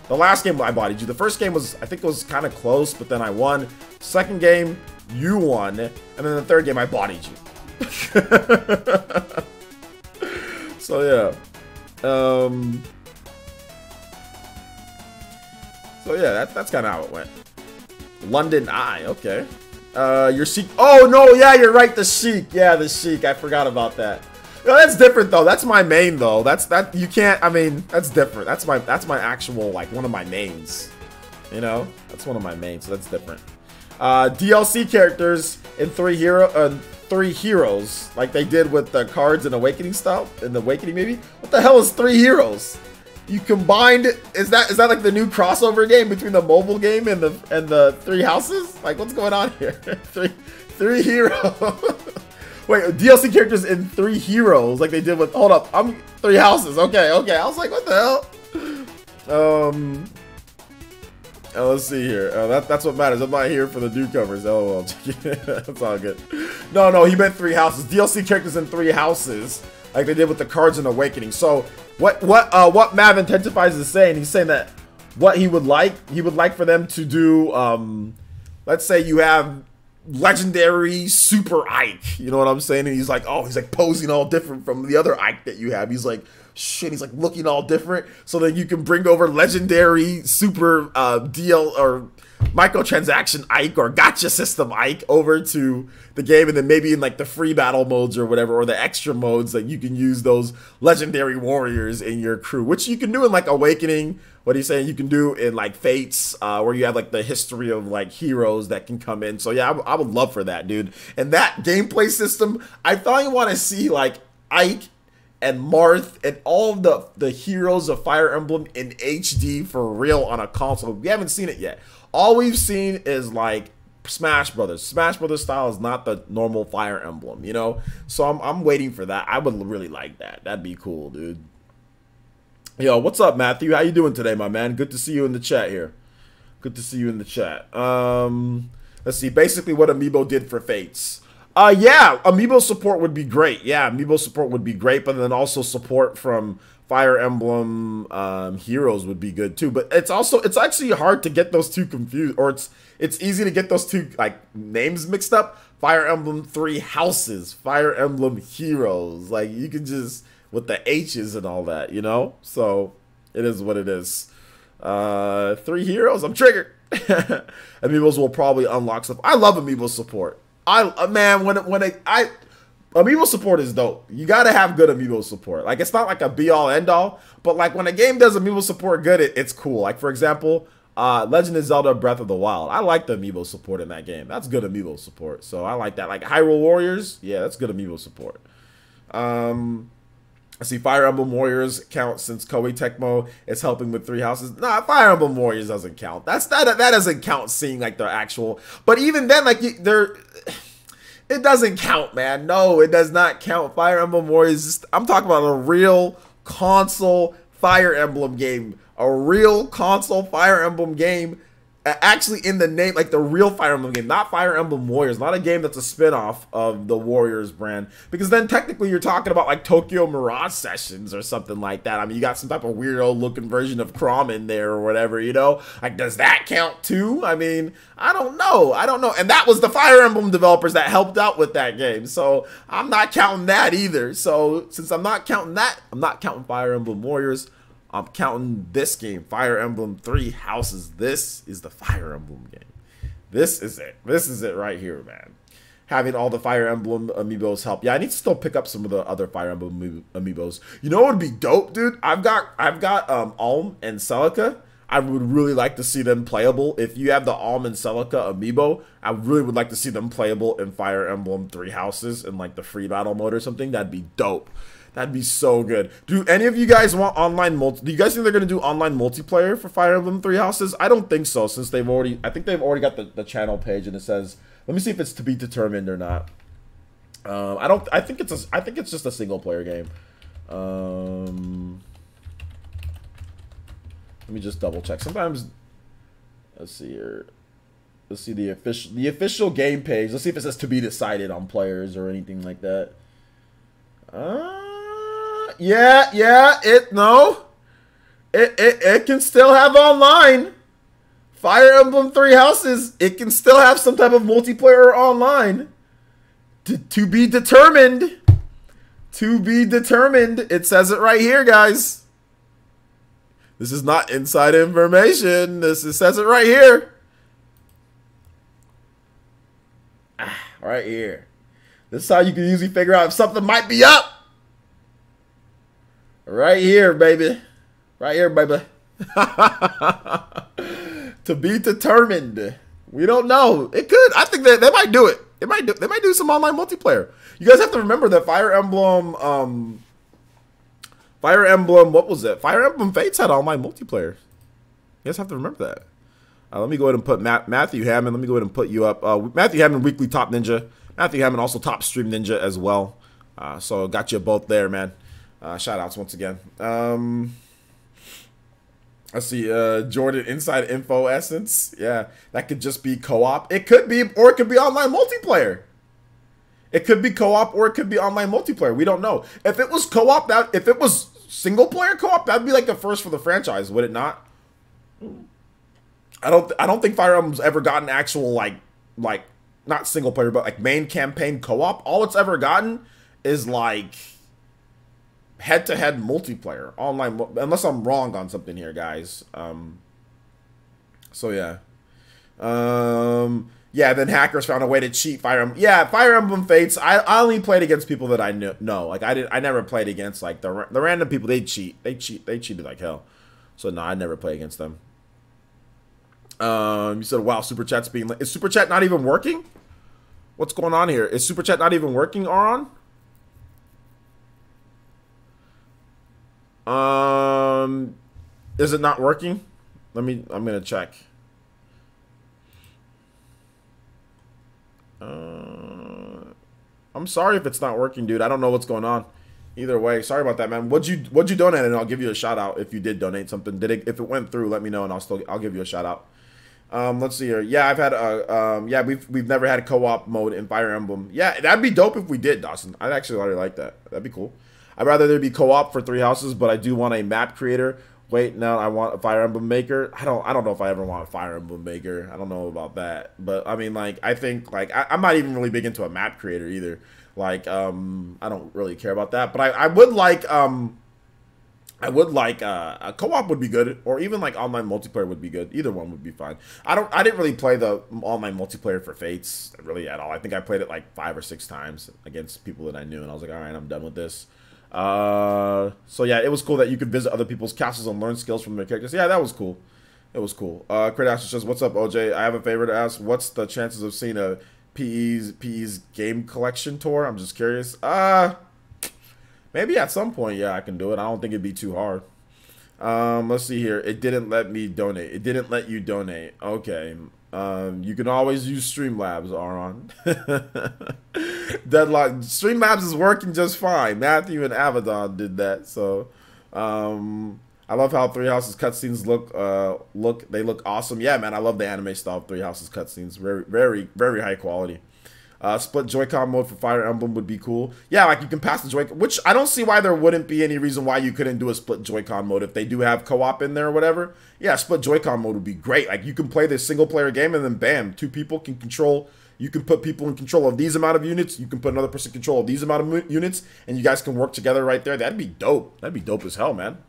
The last game I bodied you. The first game was, I think it was kind of close, but then I won. Second game, you won, and then the third game I bodied you. So yeah. So yeah, that's kind of how it went. London Eye, okay. Your Sheik. Oh no, yeah, you're right. The Sheik, yeah, the Sheik. I forgot about that. No, that's different though. That's my main though. That you can't. I mean, that's different. That's my actual, like, one of my mains. You know, that's one of my mains. So that's different. DLC characters in three heroes, like they did with the cards in Awakening style. In the Awakening, maybe. What the hell is 3 heroes? You combined, is that like the new crossover game between the mobile game and the Three Houses? Like, what's going on here? three heroes. Wait, DLC characters in 3 heroes, like they did with, hold up, I'm 3 houses. Okay. I was like, what the hell? Let's see here. That's what matters. I'm not here for the newcomers. Oh well, that's all good. No, he meant 3 houses. DLC characters in 3 houses, like they did with the cards in Awakening. So what Mav Intensifies is saying, he's saying that what he would like for them to do, let's say you have legendary Super Ike, you know what I'm saying? And he's like, oh, he's like posing all different from the other Ike that you have. He's like, shit, he's like looking all different. So then you can bring over legendary Super DL or microtransaction Ike or gotcha system Ike over to the game, and then maybe in like the free battle modes or whatever, or the extra modes, that you can use those legendary warriors in your crew, which you can do in like Awakening. What he's saying you can do in like Fates, where you have like the history of like heroes that can come in. So yeah, I would love for that, dude. And that gameplay system, I thought you want to see like Ike and Marth and all of the heroes of Fire Emblem in HD for real on a console. We haven't seen it yet. All we've seen is like Smash Brothers. Smash Brothers style is not the normal Fire Emblem, you know? So I'm waiting for that. I would really like that. That'd be cool, dude. Yo, what's up, Matthew? How you doing today, my man? Good to see you in the chat here. Good to see you in the chat. Let's see. Basically what Amiibo did for Fates. Yeah, Amiibo support would be great. Yeah, Amiibo support would be great, but then also support from Fire Emblem Heroes would be good too. But it's actually hard to get those two confused, or it's easy to get those two like names mixed up. Fire Emblem 3 Houses, Fire Emblem Heroes. Like you can just with the H's and all that, you know? So it is what it is. 3 heroes. I'm triggered. Amiibos will probably unlock stuff. I love Amiibo support. Man, Amiibo support is dope. You gotta have good Amiibo support. Like, it's not like a be-all, end-all, but like when a game does Amiibo support good, it's cool. Like, for example, Legend of Zelda Breath of the Wild. I like the Amiibo support in that game. That's good Amiibo support. So I like that. Like Hyrule Warriors, yeah, that's good Amiibo support. I see Fire Emblem Warriors count since Koei Tecmo is helping with 3 houses. Nah, Fire Emblem Warriors doesn't count. That doesn't count seeing like the actual. But even then, like it doesn't count, man. No, it does not count. Fire Emblem Warriors. I'm talking about a real console Fire Emblem game. A real console Fire Emblem game. Actually in the name, like the real Fire Emblem game, not Fire Emblem Warriors, not a game that's a spin-off of the Warriors brand, because then technically you're talking about like Tokyo Mirage Sessions or something like that. I mean, you got some type of weirdo looking version of Crom in there or whatever, you know? Like, does that count too? I mean, I don't know. And that was the Fire Emblem developers that helped out with that game, so I'm not counting that either. So since I'm not counting that, I'm not counting Fire Emblem Warriors. I'm counting this game, Fire Emblem 3 Houses. This is the Fire Emblem game. This is it. This is it right here, man. Having all the Fire Emblem amiibos help. Yeah, I need to still pick up some of the other Fire Emblem amiibos. You know what would be dope, dude? I've got Alm and Celica. I would really like to see them playable. If you have the Alm and Celica amiibo, I really would like to see them playable in Fire Emblem 3 Houses in like the free battle mode or something. That'd be dope. That'd be so good. Do any of you guys want online do you guys think they're going to do online multiplayer for Fire Emblem 3 Houses? I don't think so, since I think they've already got the channel page, and it says, let me see if it's to be determined or not. I think it's just a single player game. Let me just double check. Sometimes, let's see here. Let's see the official game page. Let's see if it says to be decided on players or anything like that. It can still have online. Fire Emblem 3 Houses, it can still have some type of multiplayer online. To be determined. To be determined. It says it right here, guys. This is not inside information. It says it right here. Right here. This is how you can usually figure out if something might be up. Right here, baby. Right here, baby. To be determined. We don't know. It could. I think they might do it. They might do some online multiplayer. You guys have to remember that Fire Emblem, what was it? Fire Emblem Fates had online multiplayer. You guys have to remember that. Let me go ahead and put Matthew Hammond. Let me go ahead and put you up. Matthew Hammond, Weekly Top Ninja. Matthew Hammond, also Top Stream Ninja as well. So got you both there, man. Shout outs once again. I see Jordan Inside Info Essence. Yeah, that could just be co-op. It could be, or it could be online multiplayer. It could be co-op, or it could be online multiplayer. We don't know. If it was co-op, if it was single player co-op, that'd be like the first for the franchise, would it not? I don't think Fire Emblem's ever gotten actual like not single player, but like main campaign co-op. All it's ever gotten is like head-to-head multiplayer online, unless I'm wrong on something here, guys. So yeah. Yeah, then hackers found a way to cheat Fire Emblem. Yeah, Fire Emblem Fates. I only played against people that I know. Like I never played against like the random people. They cheated like hell. So no, I never play against them. You said, wow, Super Chat's being... Is Super Chat not even working? What's going on here? Is Super Chat not even working, Aron? Is it not working? I'm gonna check. I'm sorry if it's not working, dude. I don't know what's going on. Either way, sorry about that, man. What'd you donate? And I'll give you a shout out if you did donate something. If it went through, let me know and I'll give you a shout out. Let's see here. Yeah, I've had yeah, we've never had a co-op mode in Fire Emblem. Yeah, that'd be dope if we did, Dawson. I'd actually really like that. That'd be cool. I'd rather there be co-op for 3 houses, but I do want a map creator Wait, no, I want a Fire Emblem Maker. I don't know if I ever want a Fire Emblem Maker. I don't know about that. But I mean, like, I think, like, I'm not even really big into a map creator either. Like, I don't really care about that. But I would like, a co-op would be good, or even like online multiplayer would be good. Either one would be fine. I didn't really play the online multiplayer for Fates really at all. I think I played it like 5 or 6 times against people that I knew, and I was like, all right, I'm done with this. So yeah, it was cool that you could visit other people's castles and learn skills from their characters. Yeah, that was cool. It was cool. Crit Asher says, "What's up, OJ? I have a favor to ask. What's the chances of seeing a PE's game collection tour? I'm just curious. Maybe at some point, yeah, I can do it. I don't think it'd be too hard. Let's see here. It didn't let me donate. It didn't let you donate. Okay. You can always use Streamlabs, Aron. Deadlock. Streamlabs is working just fine. Matthew and Abaddon did that. So, I love how Three Houses cutscenes look. They look awesome. Yeah, man. I love the anime style of Three Houses cutscenes. Very, very, very high quality. Split Joy-Con mode for Fire Emblem would be cool. Yeah, like you can pass the Joy-Con, which I don't see why there wouldn't be any reason why you couldn't do a split Joy-Con mode if they do have co-op in there or whatever. Yeah, split Joy-Con mode would be great. Like you can play this single-player game and then bam, 2 people can control. You can put people in control of these amount of units. You can put another person in control of these amount of units, and you guys can work together right there. That'd be dope. That'd be dope as hell, man.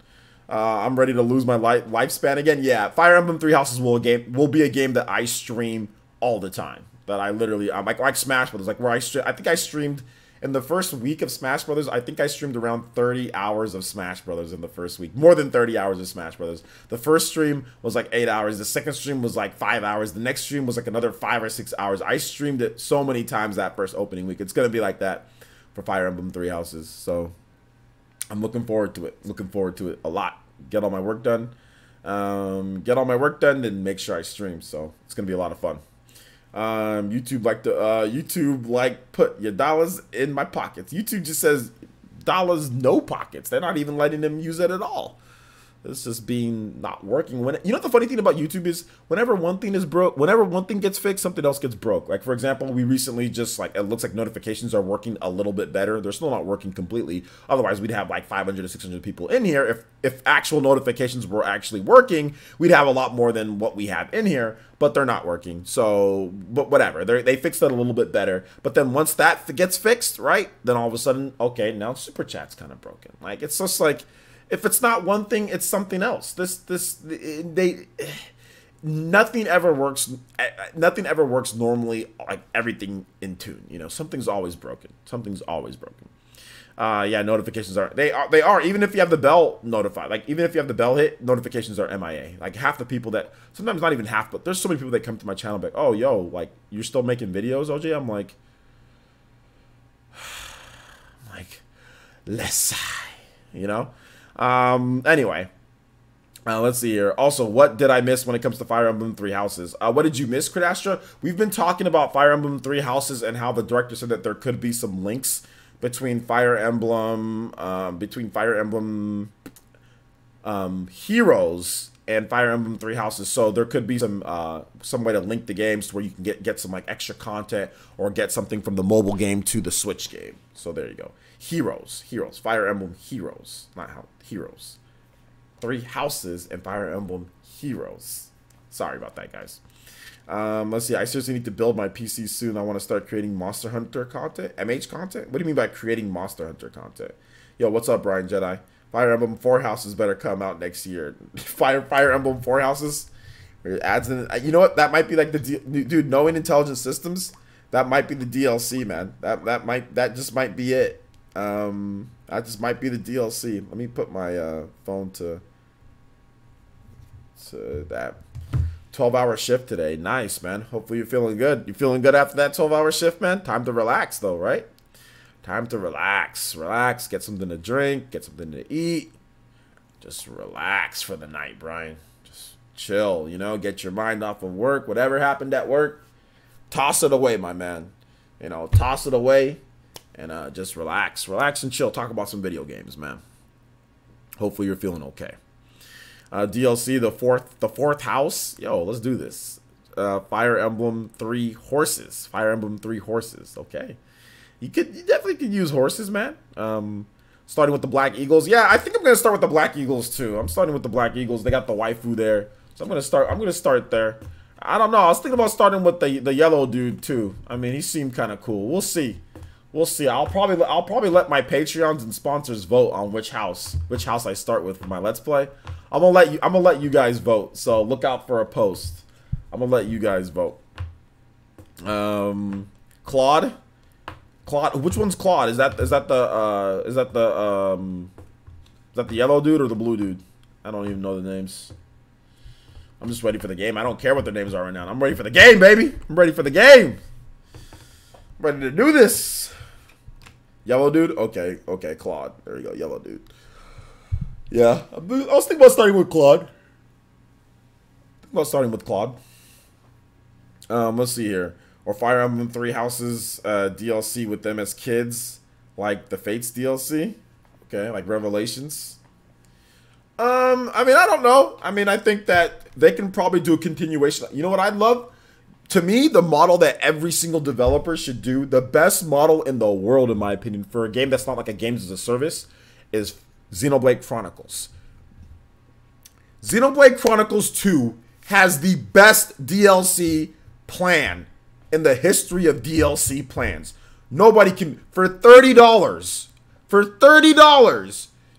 I'm ready to lose my lifespan again. Yeah, Fire Emblem Three Houses will be a game that I stream all the time. That I literally, like Smash Brothers, like where I think I streamed in the first week of Smash Brothers. I think I streamed around 30 hours of Smash Brothers in the first week, more than 30 hours of Smash Brothers. The first stream was like 8 hours. The second stream was like 5 hours. The next stream was like another 5 or 6 hours. I streamed it so many times that first opening week. It's gonna be like that for Fire Emblem Three Houses. So I'm looking forward to it. Looking forward to it a lot. Get all my work done. Then make sure I stream. So it's gonna be a lot of fun. YouTube put your dollars in my pockets. YouTube just says dollars no pockets. They're not even letting them use it at all. It's just being not working. You know what the funny thing about YouTube is, whenever one thing is broke, whenever one thing gets fixed, something else gets broke. Like for example, we recently just it looks like notifications are working a little bit better. They're still not working completely. Otherwise, we'd have like 500 to 600 people in here. If actual notifications were actually working, we'd have a lot more than what we have in here. But they're not working. So, but whatever. They fixed it a little bit better. But then once that gets fixed, right? Then all of a sudden, okay, now Super Chat's kind of broken. Like it's just like, if it's not one thing, it's something else. Nothing ever works. Nothing ever works normally. Like everything in tune. You know, something's always broken. Something's always broken. Yeah, notifications they are even if you have the bell notified. Like even if you have the bell hit, notifications are MIA. Like half the people that, sometimes not even half, but there's so many people that come to my channel like, oh yo, like you're still making videos, OJ? I'm like, let's, you know. Anyway, let's see here. Also, what did I miss when it comes to Fire Emblem Three Houses? What did you miss, Crit? We've been talking about Fire Emblem Three Houses and how the director said that there could be some links between Fire Emblem, Heroes and Fire Emblem Three Houses. So there could be some way to link the games to where you can get some like extra content or get something from the mobile game to the Switch game. So there you go. Heroes, Fire Emblem Heroes, not how Heroes. Three Houses and Fire Emblem Heroes. Sorry about that, guys. Let's see. I seriously need to build my PC soon. I want to start creating Monster Hunter content. MH content? What do you mean by creating Monster Hunter content? Yo, what's up, Brian Jedi? Fire Emblem Four Houses better come out next year. Fire Emblem Four Houses adds in. You know what? That might be like the dude. Knowing intelligent systems, that might be the DLC, man. That just might be it. That just might be the DLC. Let me put my phone to that. 12-hour shift today. Nice, man. Hopefully you're feeling good. You feeling good after that 12-hour shift, man? Time to relax, though, right? Time to relax. Relax. Get something to drink. Get something to eat. Just relax for the night, Brian. Just chill, you know? Get your mind off of work. Whatever happened at work, toss it away, my man. You know, toss it away and just relax. Relax and chill. Talk about some video games, man. Hopefully you're feeling okay. DLC, the fourth house. Yo, let's do this. Fire Emblem Three Horses. Fire Emblem Three Horses. Okay, you definitely could use horses, man. Starting with the Black Eagles. Yeah, I think I'm gonna start with the Black Eagles too. I'm starting with the Black Eagles. They got the waifu there, so I'm gonna start there. I don't know. I was thinking about starting with the yellow dude too. I mean, he seemed kind of cool. We'll see. We'll see. I'll probably let my Patreons and sponsors vote on which house I start with for my Let's Play. I'm gonna let you guys vote. So look out for a post. I'm gonna let you guys vote. Claude. Which one's Claude? Is that the yellow dude or the blue dude? I don't even know the names. I'm just ready for the game. I don't care what their names are right now. I'm ready for the game, baby. I'm ready for the game. I'm ready to do this. Yellow dude? Okay, Claude. There you go, yellow dude. Yeah, I was thinking about starting with Claude. Let's see here. Or Fire Emblem Three Houses DLC with them as kids, like the Fates DLC. Okay, like Revelations. I mean, I don't know. I mean, I think that they can probably do a continuation. You know what I'd love? To me, the model that every single developer should do, the best model in the world, in my opinion, for a game that's not like a games as a service, is Xenoblade Chronicles. Xenoblade Chronicles 2 has the best DLC plan in the history of DLC plans. Nobody can, for $30,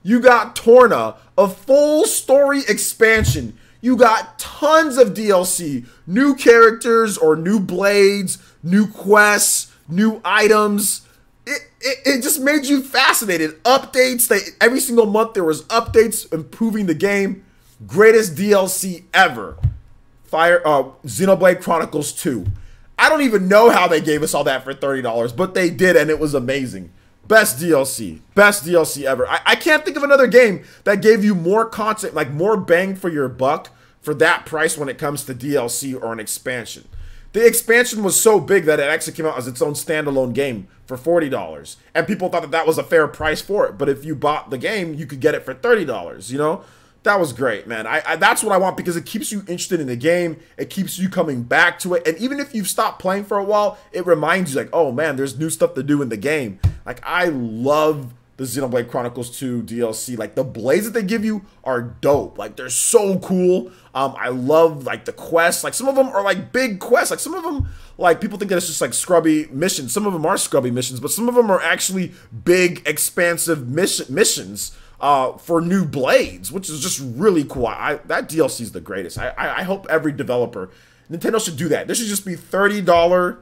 you got Torna, a full story expansion. You got tons of DLC, new characters or new blades, new quests, new items. It just made you fascinated. Updates, every single month there was updates improving the game. Greatest DLC ever. Xenoblade Chronicles 2. I don't even know how they gave us all that for $30, but they did, and it was amazing. Best DLC ever. I can't think of another game that gave you more content, like more bang for your buck for that price when it comes to DLC or an expansion. The expansion was so big that it actually came out as its own standalone game for $40. And people thought that that was a fair price for it. But if you bought the game, you could get it for $30, you know? That was great, man. That's what I want because it keeps you interested in the game. It keeps you coming back to it. And even if you've stopped playing for a while, it reminds you like, oh man, there's new stuff to do in the game. Like, I love the Xenoblade Chronicles 2 DLC. Like, the blades that they give you are dope. Like, they're so cool. I love, like, the quests. Like, some of them are, like, big quests. Like, some of them, like, people think that it's just, like, scrubby missions. Some of them are scrubby missions, but some of them are actually big, expansive missions for new blades, which is just really cool. That DLC is the greatest. I hope every developer, Nintendo should do that. There should just be $30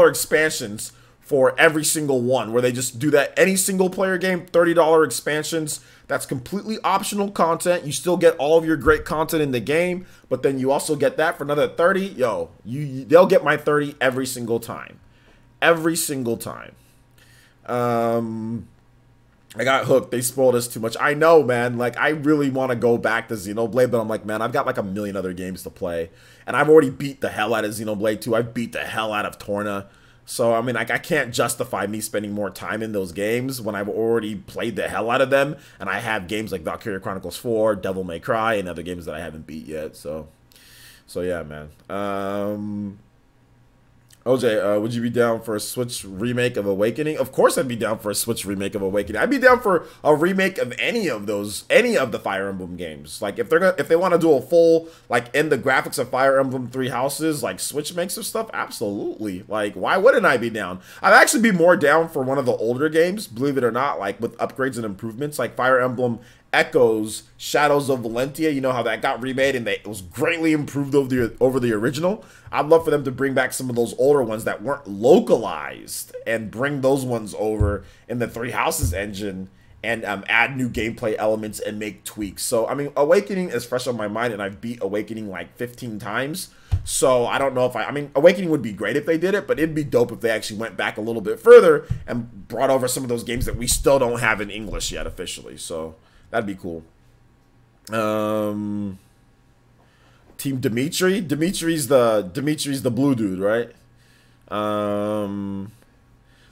expansions for every single one, where they just do that. Any single player game, $30 expansions. That's completely optional content. You still get all of your great content in the game, but then you also get that for another 30. Yo, they'll get my 30 every single time. Every single time. I got hooked. They spoiled us too much. I know, man. Like, I really want to go back to Xenoblade, but I'm like, man, I've got like a million other games to play. And I've already beat the hell out of Xenoblade 2. I've beat the hell out of Torna. So, I mean, like, I can't justify me spending more time in those games when I've already played the hell out of them. And I have games like Valkyria Chronicles 4, Devil May Cry, and other games that I haven't beat yet. So yeah, man. OJ, would you be down for a Switch remake of Awakening? Of course I'd be down for a Switch remake of Awakening. I'd be down for a remake of any of the Fire Emblem games. Like, if they want to do a full, like, in the graphics of Fire Emblem Three Houses, like, Switch makes of stuff, absolutely. Like, why wouldn't I be down? I'd actually be more down for one of the older games, believe it or not, like, with upgrades and improvements, like Fire Emblem Echoes, Shadows of Valentia. You know how that got remade and it was greatly improved over the original. I'd love for them to bring back some of those older ones that weren't localized and bring those ones over in the Three Houses engine and add new gameplay elements and make tweaks. So, I mean, Awakening is fresh on my mind, and I've beat Awakening like 15 times. So, I don't know if I mean, Awakening would be great if they did it, but it'd be dope if they actually went back a little bit further and brought over some of those games that we still don't have in English yet officially. So, that'd be cool. Team Dimitri. Dimitri's the blue dude, right?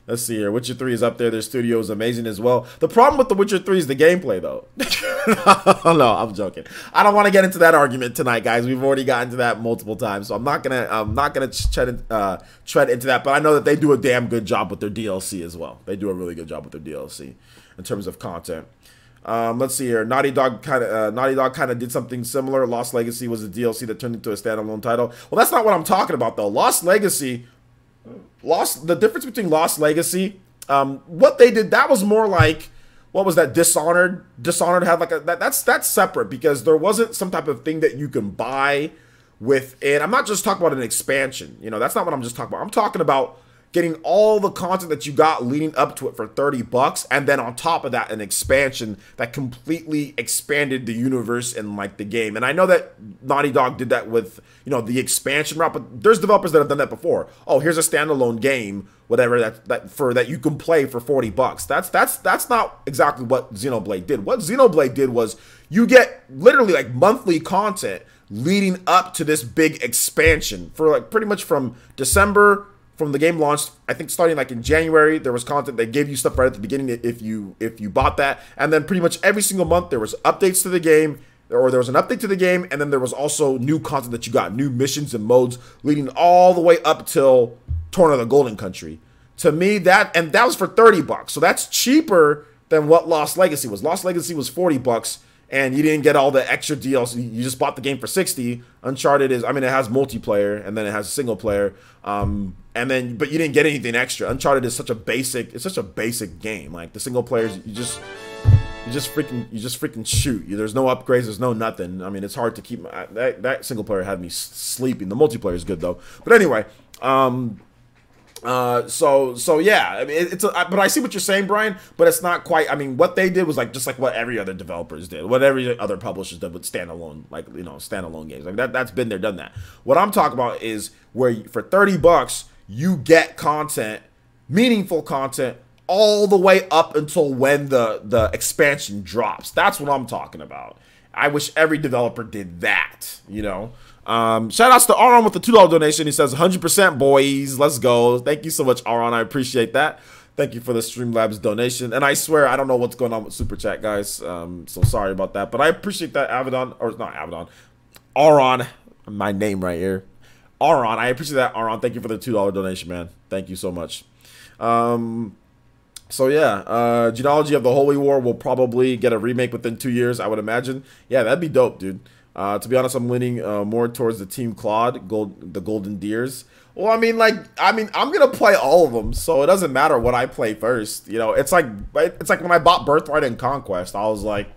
Let's see here. Witcher 3 is up there. Their studio is amazing as well. The problem with The Witcher 3 is the gameplay, though. No, I'm joking. I don't want to get into that argument tonight, guys. We've already gotten to that multiple times, so I'm not gonna tread into that. But I know that they do a damn good job with their DLC as well. They do a really good job with their DLC in terms of content. Let's see here. Naughty Dog kind of did something similar. Lost Legacy was a DLC that turned into a standalone title. Well, that's not what I'm talking about, though. The difference between Lost Legacy, what they did, that was more like, what was that, Dishonored? Dishonored had like that's separate, because there wasn't some type of thing that you can buy within. I'm not just talking about an expansion, you know, that's not what I'm just talking about. I'm talking about getting all the content that you got leading up to it for $30, and then on top of that, an expansion that completely expanded the universe and like the game. And I know that Naughty Dog did that with, you know, the expansion route, but there's developers that have done that before. Oh, here's a standalone game, whatever that you can play for $40. That's not exactly what Xenoblade did. What Xenoblade did was you get literally like monthly content leading up to this big expansion for like pretty much from December. From the game launched, I think starting like in January, there was content that gave you stuff right at the beginning if you bought that, and then pretty much every single month there was updates to the game, or there was an update to the game, and then there was also new content that you got, new missions and modes leading all the way up till Torn of the Golden Country. To me, that was for $30, so that's cheaper than what Lost Legacy was. Lost Legacy was $40. And you didn't get all the extra DLC. You just bought the game for $60. Uncharted is, I mean, it has multiplayer and then it has single player. But you didn't get anything extra. Uncharted is such a basic game. Like the single players, you just freaking shoot. There's no upgrades. There's no nothing. I mean, it's hard to keep that single player had me sleeping. The multiplayer is good though. But anyway, so yeah, I mean, but I see what you're saying, Brian, but it's not quite. I mean, what they did was like just like what every other developers did, what every other publishers did with standalone, like, you know, standalone games. Like that's been there, done that. What I'm talking about is where for $30 you get content, meaningful content, all the way up until when the expansion drops. That's what I'm talking about. I wish every developer did that, you know. Shout outs to Aron with the $2 donation. He says 100% boys, let's go. Thank you so much, Aron. I appreciate that. Thank you for the Streamlabs donation. And I swear I don't know what's going on with Super Chat, guys. So sorry about that. But I appreciate that, Avedon, or not Avedon, Aron, my name right here. Aron, I appreciate that, Aron. Thank you for the $2 donation, man. Thank you so much. So yeah, Genealogy of the Holy War will probably get a remake within 2 years, I would imagine. Yeah, that'd be dope, dude. To be honest, I'm leaning more towards the Team Claude, the Golden Deers. Well, I'm gonna play all of them, so it doesn't matter what I play first. You know, it's like when I bought Birthright and Conquest, I was like,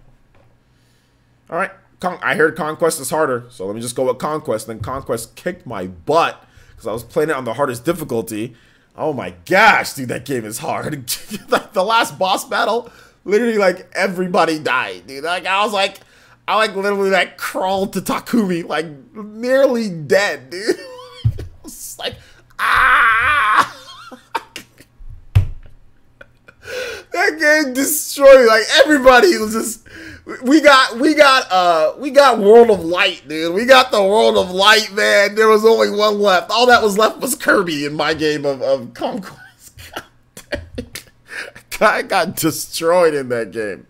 all right, I heard Conquest is harder, so let me just go with Conquest. And then Conquest kicked my butt because I was playing it on the hardest difficulty. Oh my gosh, dude, that game is hard. The last boss battle, literally like everybody died, dude. Like I literally like crawled to Takumi, like nearly dead, dude. It's like, ah! That game destroyed, like everybody was just, we got World of Light, dude. We got the World of Light, man. There was only one left. All that was left was Kirby in my game of Conquest. I got destroyed in that game.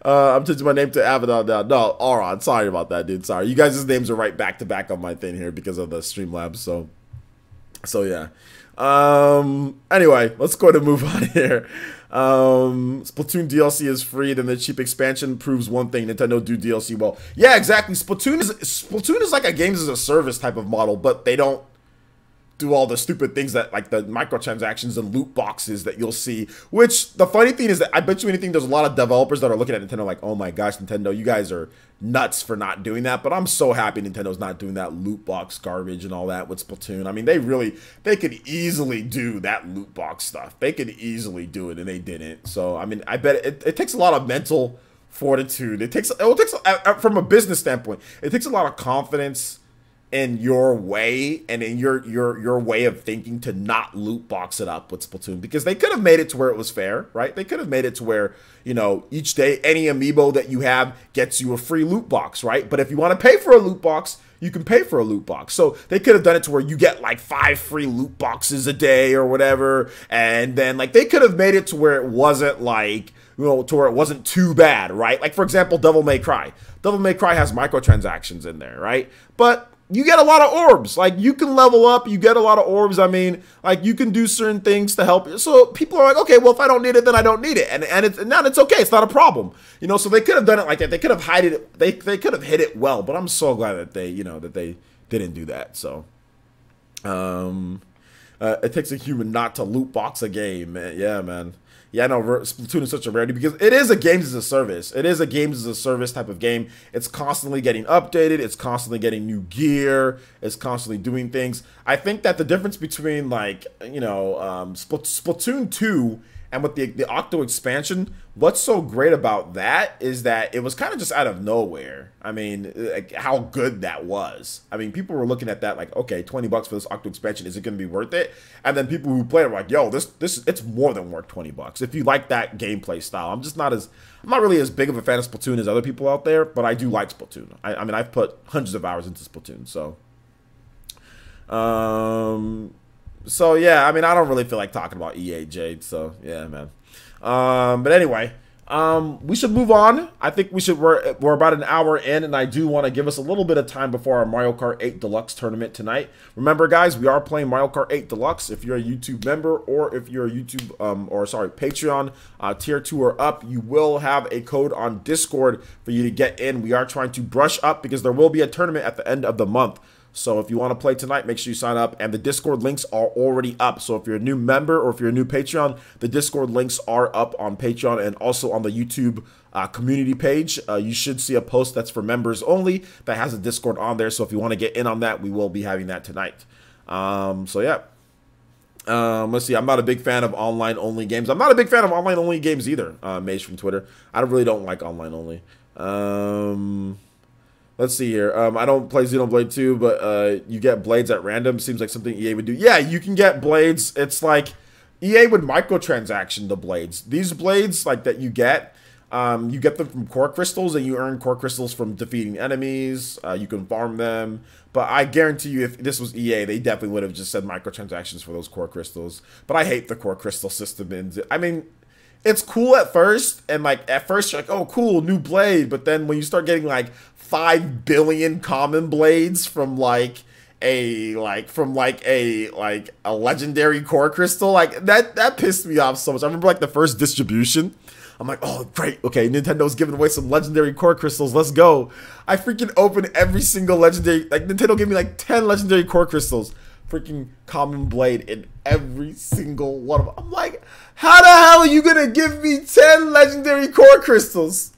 I'm changing my name to Avedon now. No, Aron. Sorry about that, dude. Sorry. You guys' names are right back to back on my thing here because of the Streamlabs. So yeah. Anyway, let's go ahead and move on here. Splatoon DLC is free, then the cheap expansion proves one thing: Nintendo do DLC well. Yeah, exactly. Splatoon is like a games as a service type of model, but they don't do all the stupid things that, like the microtransactions and loot boxes that you'll see. Which the funny thing is that I bet you anything there's a lot of developers that are looking at Nintendo like, oh my gosh, Nintendo, you guys are nuts for not doing that. But I'm so happy Nintendo's not doing that loot box garbage and all that with Splatoon. I mean, they could easily do that loot box stuff. They could easily do it, and they didn't. So I mean, I bet it takes a lot of mental fortitude. It takes from a business standpoint, it takes a lot of confidence in your way and in your way of thinking to not loot box it up with Splatoon, because they could have made it to where it was fair, right? They could have made it to where, you know, each day any amiibo that you have gets you a free loot box, right? But if you want to pay for a loot box, you can pay for a loot box. So they could have done it to where you get like 5 free loot boxes a day or whatever. And then like they could have made it to where it wasn't like, you know, to where it wasn't too bad, right? Like, for example, Devil May Cry. Devil May Cry has microtransactions in there, right? But you get a lot of orbs. Like, you can level up, you get a lot of orbs. I mean, like, you can do certain things to help. So people are like, okay, well, if I don't need it, then I don't need it. And it's okay. It's not a problem. You know, so they could have done it like that. They could have hide it. They could have hit it well. But I'm so glad that they, you know, that they didn't do that. So, it takes a human not to loot box a game, man. Yeah, man. Yeah, no, Splatoon is such a rarity because it is a games as a service. It is a games as a service type of game. It's constantly getting updated. It's constantly getting new gear. It's constantly doing things. I think that the difference between, like, you know, Splatoon 2 and with the Octo expansion, what's so great about that is that it was kind of just out of nowhere. I mean, like, how good that was. I mean, people were looking at that like, okay, $20 for this Octo expansion, is it going to be worth it? And then people who play it were like, yo, this it's more than worth $20 if you like that gameplay style. I'm not really as big of a fan of Splatoon as other people out there, but I do like Splatoon. I mean, I've put hundreds of hours into Splatoon, so. So yeah, I mean, I don't really feel like talking about EA, Jade. So yeah, man. But anyway, we should move on. I think we should. We're about an hour in, and I do want to give us a little bit of time before our Mario Kart 8 Deluxe tournament tonight. Remember, guys, we are playing Mario Kart 8 Deluxe. If you're a YouTube member or if you're a YouTube Patreon tier 2 or up, you will have a code on Discord for you to get in. We are trying to brush up because there will be a tournament at the end of the month. So if you want to play tonight, make sure you sign up. And the Discord links are already up. So if you're a new member or if you're a new Patreon, the Discord links are up on Patreon and also on the YouTube community page. You should see a post that's for members only that has a Discord on there. So if you want to get in on that, we will be having that tonight. So yeah. Let's see. I'm not a big fan of online-only games. I'm not a big fan of online-only games either, Mage from Twitter. I really don't like online-only. Let's see here. I don't play Xenoblade 2, but you get blades at random. Seems like something EA would do. Yeah, you can get blades. It's like EA would microtransaction the blades. These blades, like that you get them from core crystals, and you earn core crystals from defeating enemies. You can farm them. But I guarantee you, if this was EA, they definitely would have just said microtransactions for those core crystals. But I hate the core crystal system. I mean, it's cool at first, and like at first you're like, oh cool, new blade, but then when you start getting like 5 billion common blades from like a legendary core crystal, like that pissed me off so much. I remember like the first distribution, I'm like, oh great, okay, Nintendo's giving away some legendary core crystals, let's go. I freaking opened every single legendary, like Nintendo gave me like 10 legendary core crystals, freaking common blade in every single one of them. I'm like, how the hell are you gonna give me 10 legendary core crystals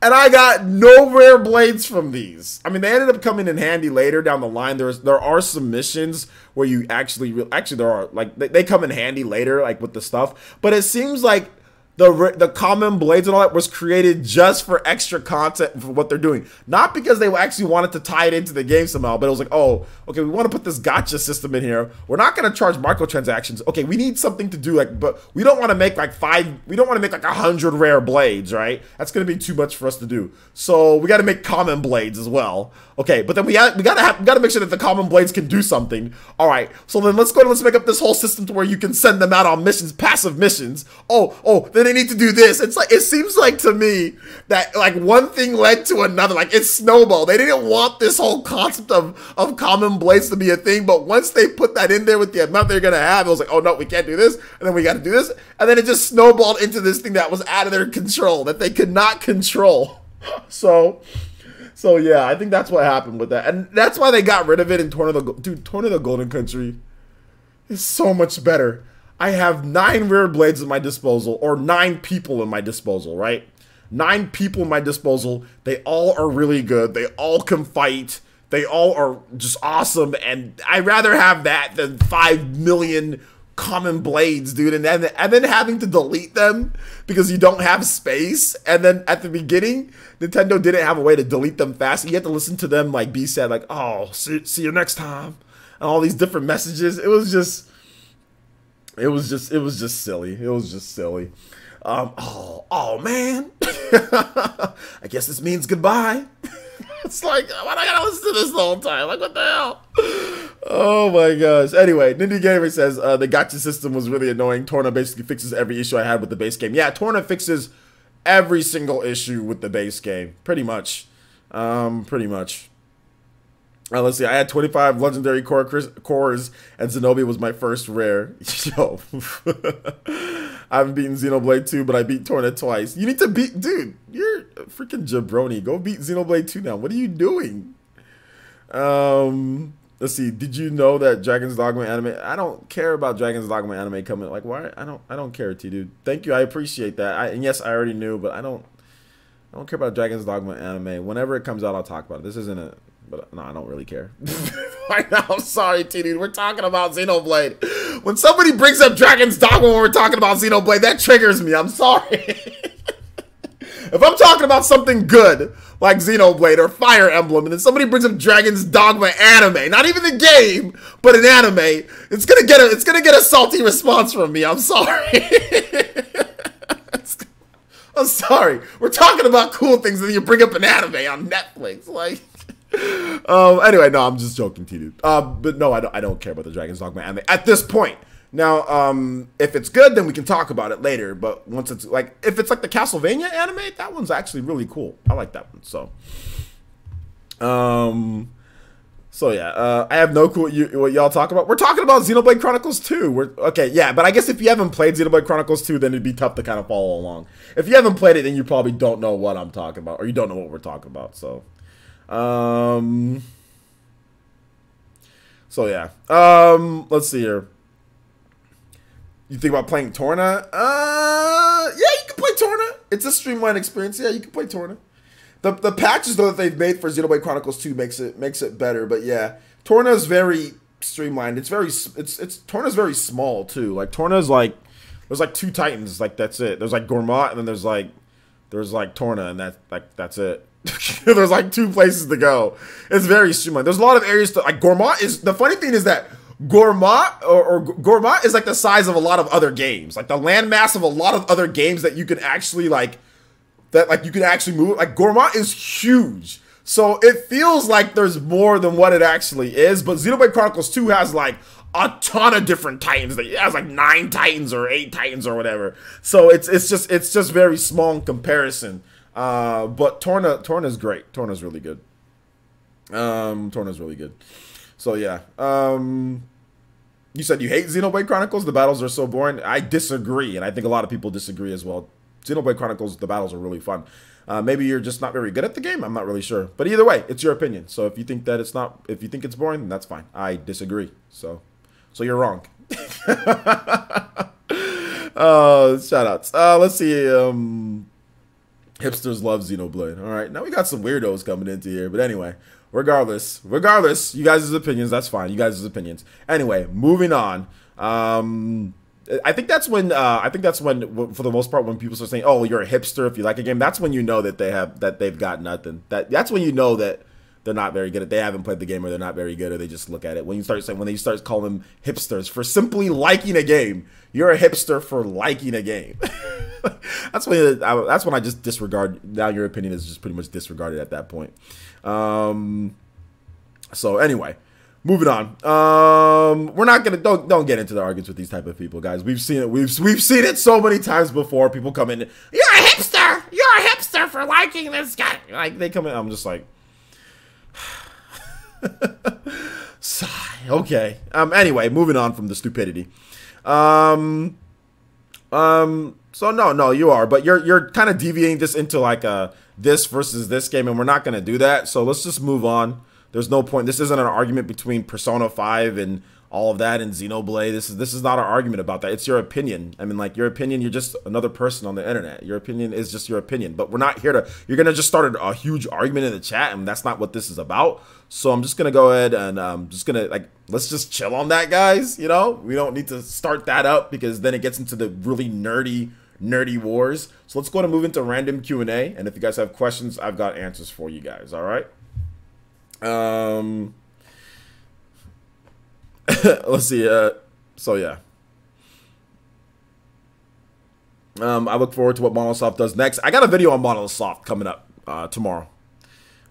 and I got no rare blades from these? I mean, they ended up coming in handy later down the line. There are some missions where you actually there are, like, they come in handy later, like with the stuff, but it seems like the common blades and all that was created just for extra content for what they're doing. Not because they actually wanted to tie it into the game somehow, but it was like, oh, okay, we want to put this gotcha system in here. We're not going to charge microtransactions. Okay, we need something to do, like, but we don't want to make like 100 rare blades, right? That's going to be too much for us to do. So we got to make common blades as well. Okay, but then we got to make sure that the common blades can do something. All right, so then let's make up this whole system to where you can send them out on missions, passive missions. Oh, then they need to do this. It's like, it seems like to me that like one thing led to another. Like, it's snowballed. They didn't want this whole concept of common blades to be a thing, but once they put that in there with the amount they're gonna have, it was like, oh no, we can't do this, and then we got to do this, and then it just snowballed into this thing that was out of their control, that they could not control. So yeah, I think that's what happened with that, and that's why they got rid of it in Torn of the Golden Country is so much better. I have 9 rare blades at my disposal, or 9 people in my disposal, right? 9 people in my disposal. They all are really good. They all can fight. They all are just awesome, and I'd rather have that than 5 million common blades, dude, and then having to delete them because you don't have space. And then at the beginning, Nintendo didn't have a way to delete them fast. You had to listen to them like be said, like, oh, see you next time, and all these different messages. It was just silly. It was just silly. Oh man. I guess this means goodbye. It's like, why do I gotta listen to this the whole time? Like, what the hell? Oh my gosh. Anyway, Nindy Gamer says the gacha system was really annoying. Torna basically fixes every issue I had with the base game. Yeah, Torna fixes every single issue with the base game, pretty much. Pretty much. Let's see. I had 25 legendary cores, and Zenobia was my first rare. Yo, I haven't beaten Xenoblade 2, but I beat Torna twice. You need to beat, dude. You're a freaking jabroni. Go beat Xenoblade 2 now. What are you doing? Let's see. Did you know that Dragon's Dogma anime? I don't care about Dragon's Dogma anime coming. Like, why? I don't care, T, dude. Thank you. I appreciate that. And yes, I already knew, but I don't care about Dragon's Dogma anime. Whenever it comes out, I'll talk about it. This isn't a. But no, I don't really care. Right now, I'm sorry, T, dude. We're talking about Xenoblade. When somebody brings up Dragon's Dogma when we're talking about Xenoblade, that triggers me. I'm sorry. If I'm talking about something good, like Xenoblade or Fire Emblem, and then somebody brings up Dragon's Dogma anime, not even the game, but an anime, it's gonna get a salty response from me. I'm sorry. I'm sorry. We're talking about cool things, and then you bring up an anime on Netflix, like. Anyway, no, I'm just joking, T-dude. But no, I don't care about the Dragon's Dogma anime at this point. Now, if it's good, then we can talk about it later. But once it's like, if it's like the Castlevania anime, that one's actually really cool. I like that one. So, yeah, I have no clue what y'all talk about. We're talking about Xenoblade Chronicles 2. Okay, yeah, but I guess if you haven't played Xenoblade Chronicles 2, then it'd be tough to kind of follow along. If you haven't played it, then you probably don't know what I'm talking about, or you don't know what we're talking about. So yeah. Let's see here. You think about playing Torna? Yeah, you can play Torna. It's a streamlined experience. Yeah, you can play Torna. The patches though that they've made for Xenoblade Chronicles 2 makes it better. But yeah, Torna is very streamlined. Torna's very small too. Like Torna's like there's like 2 titans. Like that's it. There's like Gourmat and then there's like Torna and that's it. There's like 2 places to go. It's very streamlined. There's a lot of areas to like Gourmat is the funny thing is that Gourmat or Gourmat is like the size of a lot of other games. Like the landmass of a lot of other games that you can actually you can actually move. Like Gourmat is huge. So it feels like there's more than what it actually is, but Xenoblade Chronicles 2 has like a ton of different titans. It has like 9 titans or 8 titans or whatever. So it's just very small in comparison. But Torna's great. Torna's really good. Torna's really good. So yeah. You said you hate Xenoblade Chronicles? The battles are so boring. I disagree, and I think a lot of people disagree as well. Xenoblade Chronicles, the battles are really fun. Maybe you're just not very good at the game. I'm not really sure. But either way, it's your opinion. So if you think that if you think it's boring, then that's fine. I disagree. So you're wrong. Shoutouts. Let's see. Hipsters love Xenoblade. All right, now we got some weirdos coming into here. But anyway, regardless, you guys' opinions, that's fine. You guys' opinions. Anyway, moving on. I think that's when for the most part when people start saying, "Oh, you're a hipster if you like a game." That's when you know that they've got nothing. That's when you know that they're not very good. They haven't played the game, or they're not very good, or they just look at it. When they start calling them hipsters for simply liking a game, you're a hipster for liking a game. That's when I just disregard. Now your opinion is just pretty much disregarded at that point. So anyway, moving on. We're not gonna don't get into the arguments with these type of people, guys. We've seen it. We've seen it so many times before. People come in. You're a hipster. You're a hipster for liking this guy. Like they come in. I'm just like. Sigh. Okay. Anyway, moving on from the stupidity. So no, you are, but you're kind of deviating this into like this versus this game, and we're not gonna do that. So let's just move on. There's no point. This isn't an argument between Persona 5 and all of that and Xenoblade. This is not an argument about that. It's your opinion. I mean, like your opinion. You're just another person on the internet. Your opinion is just your opinion. But we're not here to. You're gonna just start a huge argument in the chat, and that's not what this is about. So I'm just gonna go ahead and just gonna let's just chill on that, guys. You know, we don't need to start that up because then it gets into the really nerdy wars. So let's go ahead and move into random Q&A. And if you guys have questions, I've got answers for you guys. All right. Let's see. So yeah. I look forward to what Monosoft does next. I got a video on Monosoft coming up tomorrow.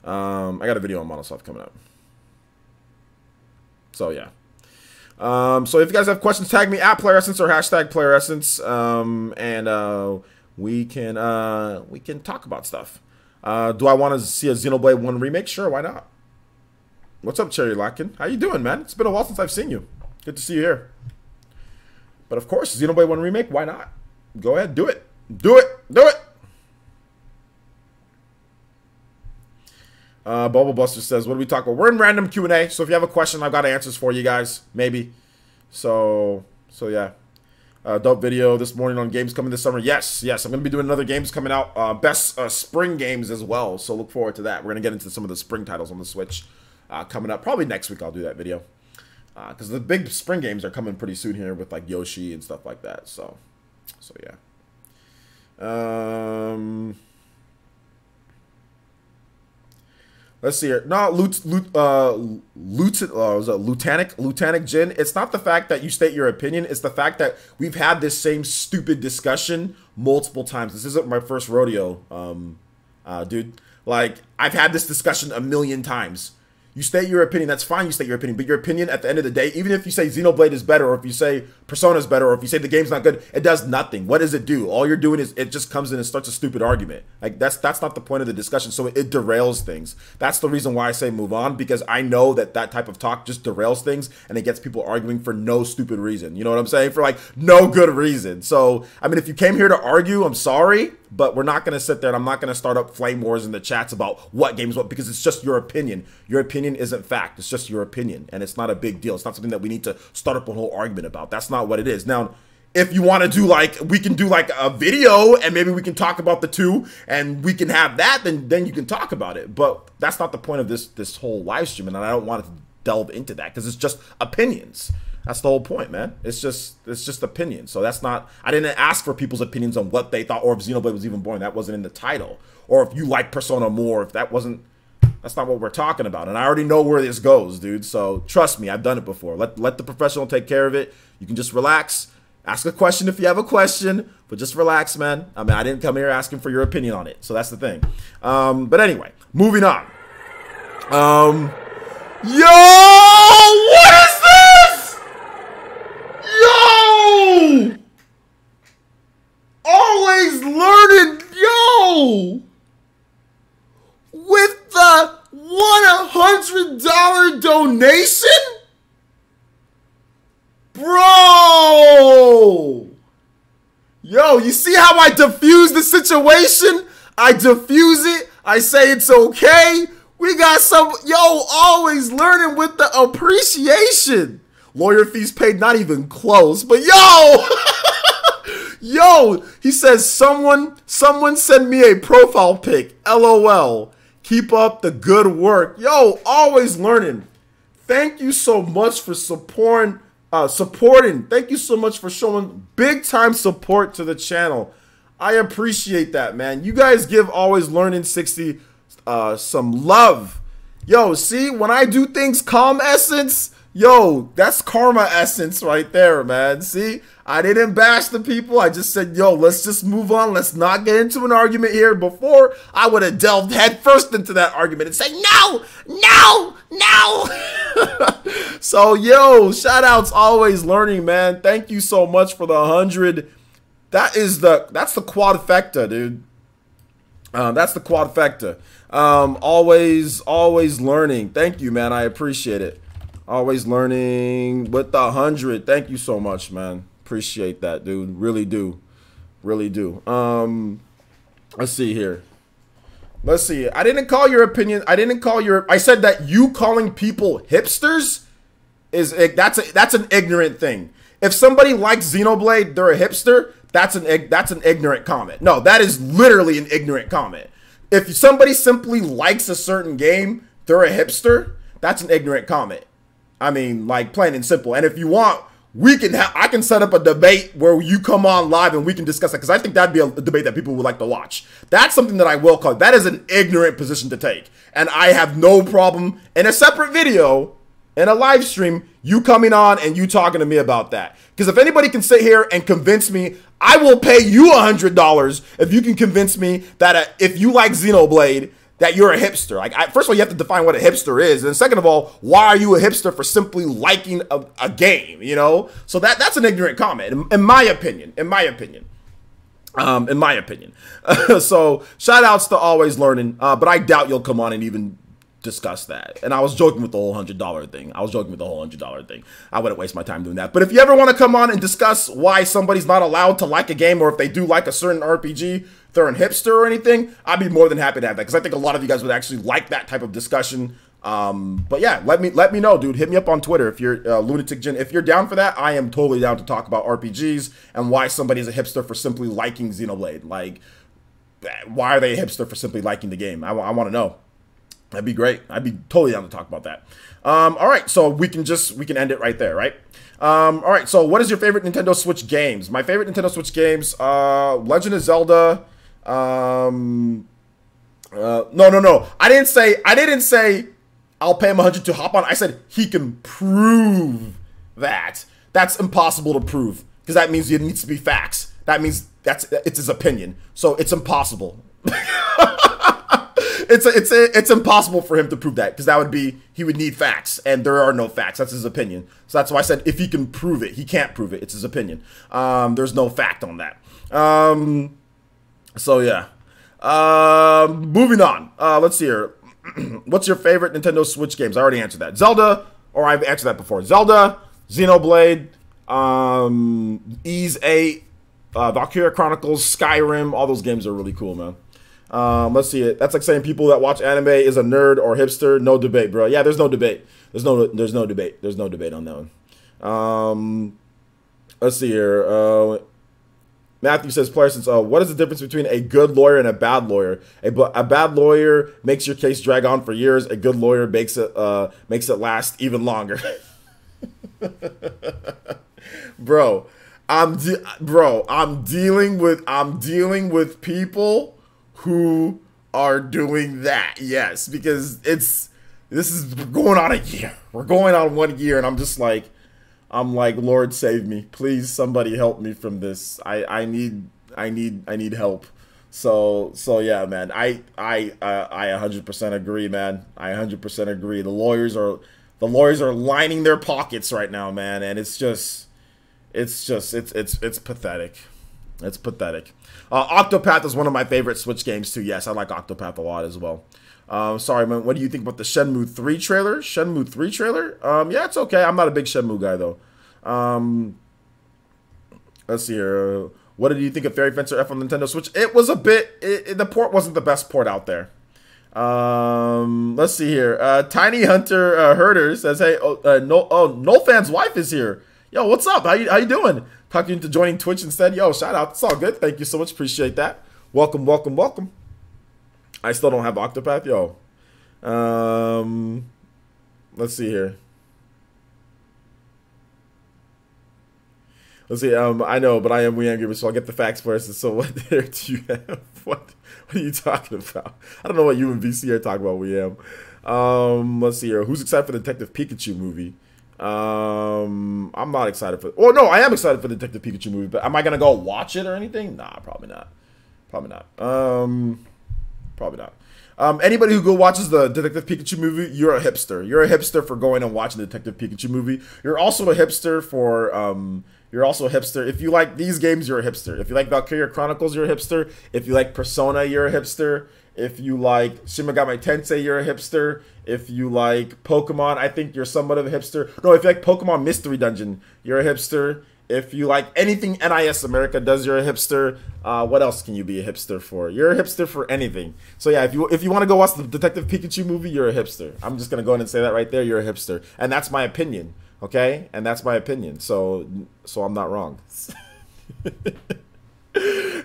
I got a video on Model Soft coming up. So yeah. So if you guys have questions, tag me at PlayerEssence or hashtag PlayerEssence, and we can talk about stuff. Do I want to see a Xenoblade 1 remake? Sure, why not? What's up, Cherry Lockin? How you doing, man? It's been a while since I've seen you. Good to see you here. But of course, Xenoblade 1 remake, why not? Go ahead, do it. Do it. Do it. Bubble Buster says, what do we talk about? We're in random Q&A, so if you have a question, I've got answers for you guys, maybe. So yeah. Dope video this morning on games coming this summer. Yes, I'm going to be doing another games coming out. Best spring games as well, so look forward to that. We're going to get into some of the spring titles on the Switch coming up. Probably next week I'll do that video. Because the big spring games are coming pretty soon here with like Yoshi and stuff like that. So yeah. Let's see here. No, Lieutenant Jin. It's not the fact that you state your opinion. It's the fact that we've had this same stupid discussion multiple times. This isn't my first rodeo, dude. Like, I've had this discussion a million times. You state your opinion, that's fine, you state your opinion, but your opinion at the end of the day, even if you say Xenoblade is better, or if you say Persona is better, or if you say the game's not good, it does nothing. What does it do? All you're doing is, it just comes in and starts a stupid argument. Like, that's not the point of the discussion, so it derails things. That's the reason why I say move on, because I know that that type of talk just derails things, and it gets people arguing for no stupid reason. You know what I'm saying? For, like, no good reason. So, I mean, if you came here to argue, I'm sorry, but we're not going to sit there, and I'm not going to start up flame wars in the chats about what games what, because it's just your opinion. Your opinion isn't fact. It's just your opinion, and it's not a big deal. It's not something that we need to start up a whole argument about. That's not what it is. Now, if you want to do, like, we can do, like, a video, and maybe we can talk about the two, and we can have that, then you can talk about it. But that's not the point of this whole live stream, and I don't want to delve into that, because it's just opinions. That's the whole point, man. It's just opinion. So that's not, I didn't ask for people's opinions on what they thought, or if Xenoblade was even boring. That wasn't in the title. Or if you like Persona more, if that wasn't, that's not what we're talking about. And I already know where this goes, dude. So trust me, I've done it before. Let the professional take care of it. You can just relax. Ask a question if you have a question, but just relax, man. I mean, I didn't come here asking for your opinion on it. So that's the thing. But anyway, moving on. Yo, what is this? Yo! Always learning, yo! With the $100 donation? Bro! Yo, you see how I diffuse the situation? I diffuse it. I say it's okay. We got some, yo, always learning with the appreciation. Lawyer fees paid, not even close, but yo! Yo, he says, someone send me a profile pic. LOL. Keep up the good work. Yo, always learning. Thank you so much for supporting. Thank you so much for showing big time support to the channel. I appreciate that, man. You guys give Always Learning 60 some love. Yo, see, when I do things calm essence, yo, that's karma essence right there, man. See, I didn't bash the people. I just said, yo, let's just move on. Let's not get into an argument here. Before, I would have delved headfirst into that argument and say, no, no, no. So, yo, shout outs, Always Learning, man. Thank you so much for the 100. That's the quadfecta, dude. That's the quadfecta. Always learning. Thank you, man. I appreciate it. Always learning with the 100. Thank you so much, man. Appreciate that, dude. Really do. Really do. Let's see here. Let's see. I didn't call your opinion. I said that you calling people hipsters is that's an ignorant thing. If somebody likes Xenoblade, they're a hipster. That's an ignorant comment. No, that is literally an ignorant comment. If somebody simply likes a certain game, they're a hipster. That's an ignorant comment. I mean, like, plain and simple. And if you want, I can set up a debate where you come on live and we can discuss it, because I think that'd be a debate that people would like to watch. That's something that I will call. That is an ignorant position to take. And I have no problem in a separate video, in a live stream, you coming on and you talking to me about that. Because if anybody can sit here and convince me, I will pay you $100 if you can convince me that if you like Xenoblade, that you're a hipster. Like, first of all, you have to define what a hipster is, and second of all, why are you a hipster for simply liking a game? You know, so that's an ignorant comment, in my opinion. In my opinion. So shout outs to Always Learning, but I doubt you'll come on and even discuss that. And I was joking with the whole $100 thing. I wouldn't waste my time doing that. But if you ever want to come on and discuss why somebody's not allowed to like a game, or if they do like a certain RPG, they're a hipster or anything, I'd be more than happy to have that, because I think a lot of you guys would actually like that type of discussion. But yeah, let me know, dude. Hit me up on Twitter if you're Lunatic Jin. If you're down for that, I am totally down to talk about RPGs and why somebody's a hipster for simply liking Xenoblade. Like, why are they a hipster for simply liking the game? I want to know. That'd be great. I'd be totally down to talk about that. All right, so we can end it right there, right? All right, so what is your favorite Nintendo Switch games? My favorite Nintendo Switch games, Legend of Zelda. No. I didn't say I'll pay him 100 to hop on. I said he can prove that. That's impossible to prove, because that means it needs to be facts. That means it's his opinion. So it's impossible. It's impossible for him to prove that, because he would need facts, and there are no facts. That's his opinion. So that's why I said if he can prove it. He can't prove it. It's his opinion. There's no fact on that. So yeah. Moving on. Let's see here. What's your favorite Nintendo Switch games? I already answered that. Zelda, or I've answered that before. Zelda, Xenoblade, Ys 8, Valkyria Chronicles, Skyrim. All those games are really cool, man. Let's see it. That's like saying people that watch anime is a nerd or hipster. No debate, bro. Yeah, there's no debate. There's no debate. There's no debate on that one. Let's see here. Matthew says, player since what is the difference between a good lawyer and a bad lawyer? A bad lawyer makes your case drag on for years. A good lawyer makes it last even longer. Bro, I'm dealing with people who are doing that. Yes, because this is going on a year. We're going on 1 year, and I'm like, Lord save me, please, somebody help me from this. I need help. So yeah, man. I 100% agree, man. I 100% agree. The lawyers are lining their pockets right now, man, and it's pathetic. It's pathetic. Octopath is one of my favorite Switch games too. Yes, I like Octopath a lot as well. Sorry, man. What do you think about the Shenmue 3 trailer? Shenmue 3 trailer? Yeah, it's okay. I'm not a big Shenmue guy, though. Let's see here. What did you think of Fairy Fencer F on Nintendo Switch? It was a bit... the port wasn't the best port out there. Let's see here. Tiny Hunter Herder says, hey, Nolfan's wife is here. Yo, what's up? How you doing? Talking into joining Twitch instead. Yo, shout out. It's all good. Thank you so much. Appreciate that. Welcome, welcome, welcome. I still don't have Octopath, yo. Let's see here. Let's see. I know, but I am Weam Gamer, so I'll get the facts first. So what there do you have? What are you talking about? I don't know what you and VC are talking about, Weam. Let's see here. Who's excited for the Detective Pikachu movie? I'm not excited for. Oh no, I am excited for the Detective Pikachu movie, but am I gonna go watch it or anything? Nah, probably not. Probably not. Probably not. Anybody who watches the Detective Pikachu movie, you're a hipster. You're a hipster for going and watching the Detective Pikachu movie. You're also a hipster for you're also a hipster. If you like these games, you're a hipster. If you like Valkyria Chronicles, you're a hipster. If you like Persona, you're a hipster. If you like Shin Megami Tensei, you're a hipster. If you like Pokemon, I think you're somewhat of a hipster. No, if you like Pokemon Mystery Dungeon, you're a hipster. If you like anything NIS America does, you're a hipster. What else can you be a hipster for? You're a hipster for anything. So yeah, if you want to go watch the Detective Pikachu movie, you're a hipster. I'm just gonna go ahead and say that right there. You're a hipster, and that's my opinion. Okay, and that's my opinion. So I'm not wrong.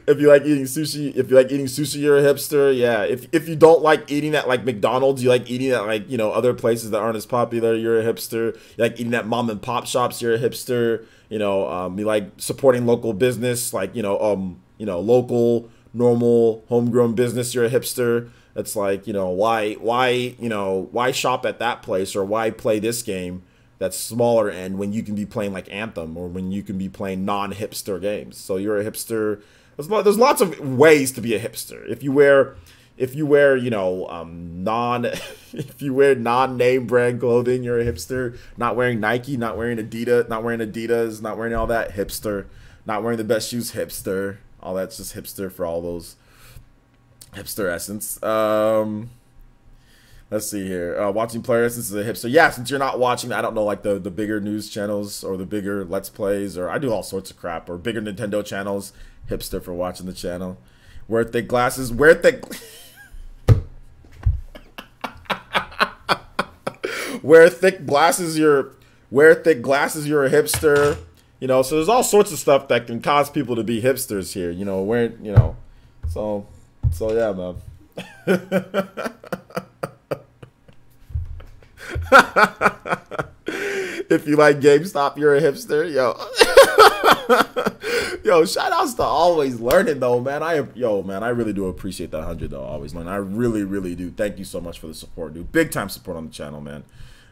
If you like eating sushi, you're a hipster. Yeah. If you don't like eating at like McDonald's, you like eating at like, you know, other places that aren't as popular, you're a hipster. You like eating at mom and pop shops, you're a hipster. You know, you like supporting local business, like, you know, local, normal, homegrown business, you're a hipster. It's like, you know, why shop at that place, or why play this game that's smaller end when you can be playing like Anthem, or when you can be playing non-hipster games. So you're a hipster. There's lots of ways to be a hipster. If you wear if you wear, you know, if you wear non-name brand clothing, you're a hipster. Not wearing Nike, not wearing Adidas, not wearing all that, hipster. Not wearing the best shoes, hipster. All that's just hipster for all those hipster essence. Let's see here. Watching player essence is a hipster. Yeah, since you're not watching, I don't know, like the bigger news channels or the bigger Let's Plays, or I do all sorts of crap, or bigger Nintendo channels, hipster for watching the channel. Wear thick glasses. Wear thick. Wear thick glasses. Wear thick glasses. You're a hipster. You know, so there's all sorts of stuff that can cause people to be hipsters here. You know, wearing, you know, so yeah, man. If you like GameStop, you're a hipster. Yo. Yo, shout outs to Always Learning though, man. I really do appreciate that 100 though. Always Learning. I really do. Thank you so much for the support, dude. Big time support on the channel, man.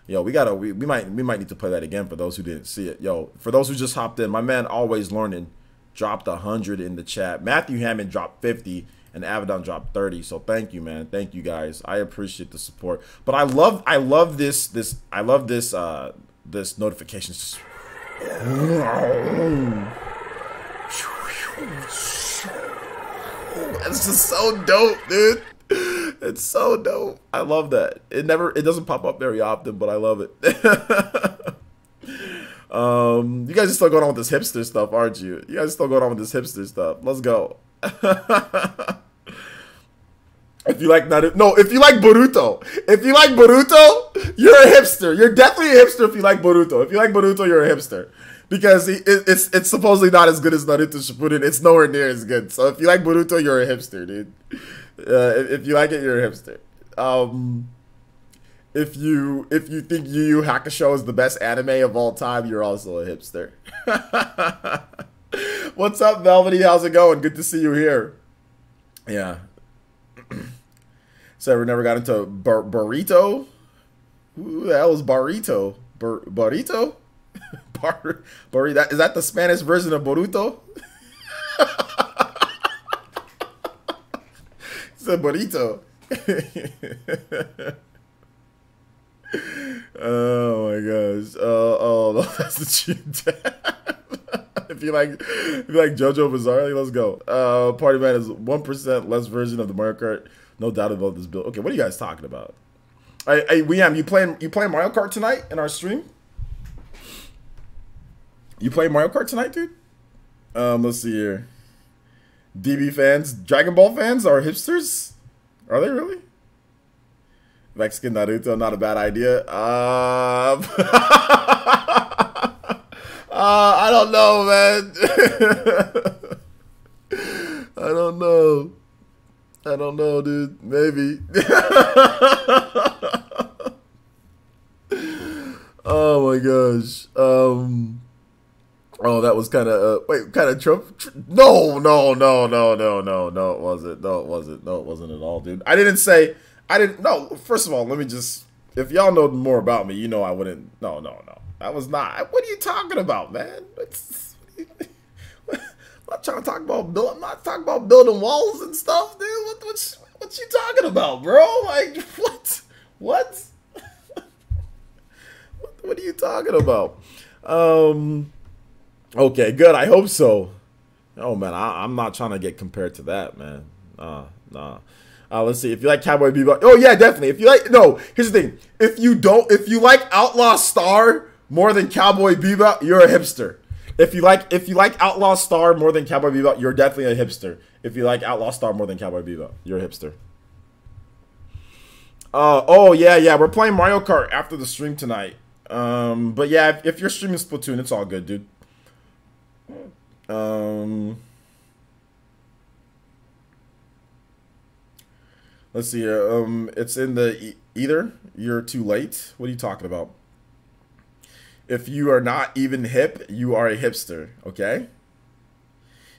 Yo, we might need to play that again for those who didn't see it. Yo, for those who just hopped in, my man Always Learning dropped 100 in the chat. Matthew Hammond dropped 50 and Avedon dropped 30. So thank you, man. Thank you guys. I appreciate the support. But I love this notification. It's just so dope, dude. It's so dope. I love that. It doesn't pop up very often, but I love it. You guys are still going on with this hipster stuff, aren't you? You guys are still going on with this hipster stuff. Let's go. If you like Naruto, if you like Boruto, you're a hipster. You're definitely a hipster if you like Boruto. If you like Boruto, you're a hipster. Because it's supposedly not as good as Naruto Shippuden. It's nowhere near as good. So if you like Boruto, you're a hipster, dude. If you like it, you're a hipster. If you think Yu Yu Hakusho is the best anime of all time, you're also a hipster. What's up, Velvety? How's it going? Good to see you here. Yeah. So we never got into burrito. Who the hell is burrito? Burrito? Burrito? Is that the Spanish version of Boruto? It's a burrito. Oh my gosh. Oh no, that's the cheat tab. If you like JoJo Bizarrely, let's go. Party Man is 1% less version of the Mario Kart. No doubt about this build. Okay, what are you guys talking about? Hey, William, you playing Mario Kart tonight in our stream? You playing Mario Kart tonight, dude? Let's see here. DB fans, Dragon Ball fans are hipsters? Are they really? Mexican Naruto, not a bad idea. I don't know, man. I don't know, dude. Maybe. Oh my gosh. Oh, that was kind of kind of Trump. No, it wasn't. No, it wasn't at all, dude. I didn't. No, first of all, let me just, if y'all know more about me, you know I wouldn't. No. That was not. What are you talking about, man? I'm not trying to talk about I'm not talking about building walls and stuff, dude. What you talking about, bro? Like, what? What are you talking about? Okay, good. I hope so. Oh man, I'm not trying to get compared to that, man. Nah. Let's see. If you like Cowboy Bebop, oh yeah, definitely. If you like, no, here's the thing. If you like Outlaw Star more than Cowboy Bebop, you're a hipster. If you like Outlaw Star more than Cowboy Bebop, you're definitely a hipster. If you like Outlaw Star more than Cowboy Bebop, you're a hipster. Oh yeah, we're playing Mario Kart after the stream tonight. But yeah, if you're streaming Splatoon, it's all good, dude. Let's see here. It's in the either. You're too late. What are you talking about? If you are not even hip, you are a hipster. Okay.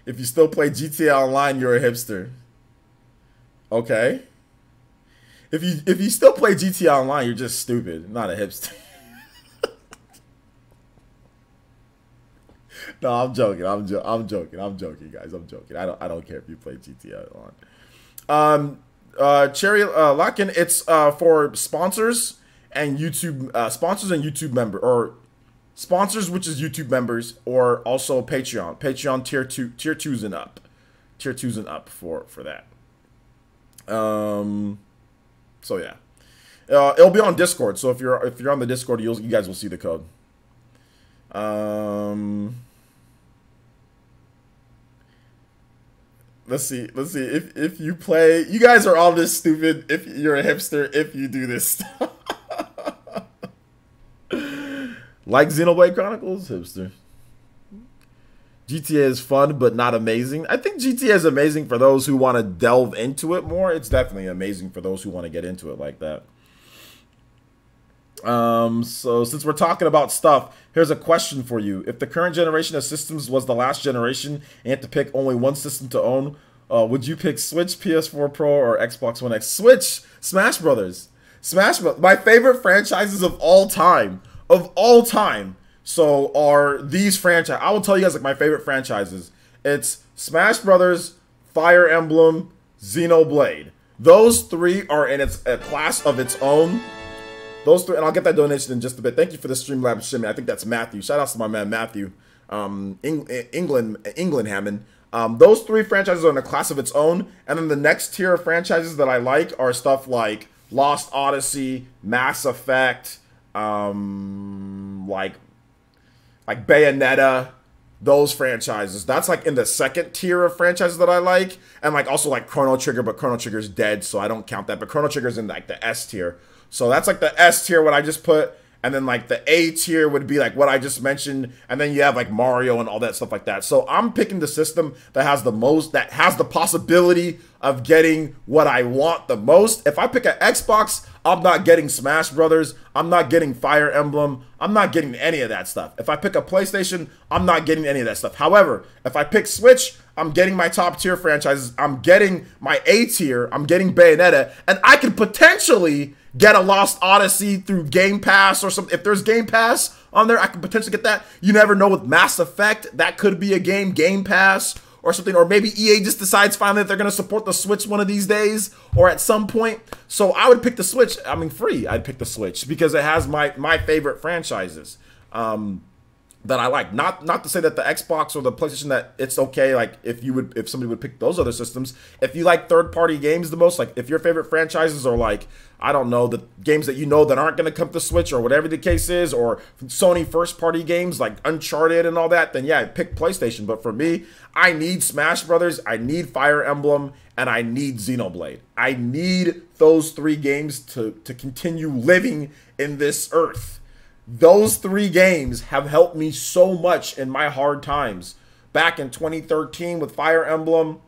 If you still play GTA Online, you're a hipster. Okay. If you still play GTA Online, you're just stupid, not a hipster. No, I'm joking. I'm joking, guys. I'm joking. I don't care if you play GTA Online. Cherry Lock-in, it's for sponsors and YouTube member, or sponsors, which is YouTube members, or also Patreon tier 2s and up. Tier 2s and up for that. So yeah. It'll be on Discord, so if you're on the Discord, you guys will see the code. Let's see if you play. You guys are all this stupid. If you're a hipster, if you do this stuff. Like Xenoblade Chronicles, hipster. GTA is fun, but not amazing. I think GTA is amazing for those who want to delve into it more. It's definitely amazing for those who want to get into it like that. So since we're talking about stuff, here's a question for you. If the current generation of systems was the last generation and you had to pick only one system to own, would you pick Switch, PS4 Pro, or Xbox One X? Switch, Smash Brothers. My favorite franchises of all time. So are these franchises. I will tell you guys like my favorite franchises. It's Smash Brothers, Fire Emblem, Xenoblade. Those three are in a class of its own. Those three, and I'll get that donation in just a bit. Thank you for the Streamlabs shipment. I think that's Matthew. Shout out to my man Matthew, England Hammond. Those three franchises are in a class of its own, and then the next tier of franchises that I like are stuff like Lost Odyssey, Mass Effect, like Bayonetta. Those franchises. That's like in the second tier of franchises that I like, and like also like Chrono Trigger, but Chrono Trigger's dead, so I don't count that. But Chrono Trigger's in like the S tier. So that's like the S tier, what I just put. And then like the A tier would be like what I just mentioned. And then you have like Mario and all that stuff like that. So I'm picking the system that has the possibility of getting what I want the most. If I pick an Xbox, I'm not getting Smash Brothers. I'm not getting Fire Emblem. I'm not getting any of that stuff. If I pick a PlayStation, I'm not getting any of that stuff. However, if I pick Switch, I'm getting my top tier franchises. I'm getting my A tier. I'm getting Bayonetta. And I could potentially get a Lost Odyssey through Game Pass or something. If there's Game Pass on there, I could potentially get that. You never know with Mass Effect. That could be a Game Pass or something. Or maybe EA just decides finally that they're going to support the Switch one of these days or at some point. So I would pick the Switch. I mean, I'd pick the Switch because it has my favorite franchises. That I like. Not to say that the Xbox or the PlayStation that it's okay, like if somebody would pick those other systems. If you like third-party games the most, like if your favorite franchises are like, I don't know, the games that you know that aren't going to come to Switch or whatever the case is, or Sony first-party games like Uncharted and all that, then yeah, I'd pick PlayStation. But for me, I need Smash Brothers, I need Fire Emblem, and I need Xenoblade. I need those three games to continue living in this earth. Those three games have helped me so much in my hard times. Back in 2013 with Fire Emblem,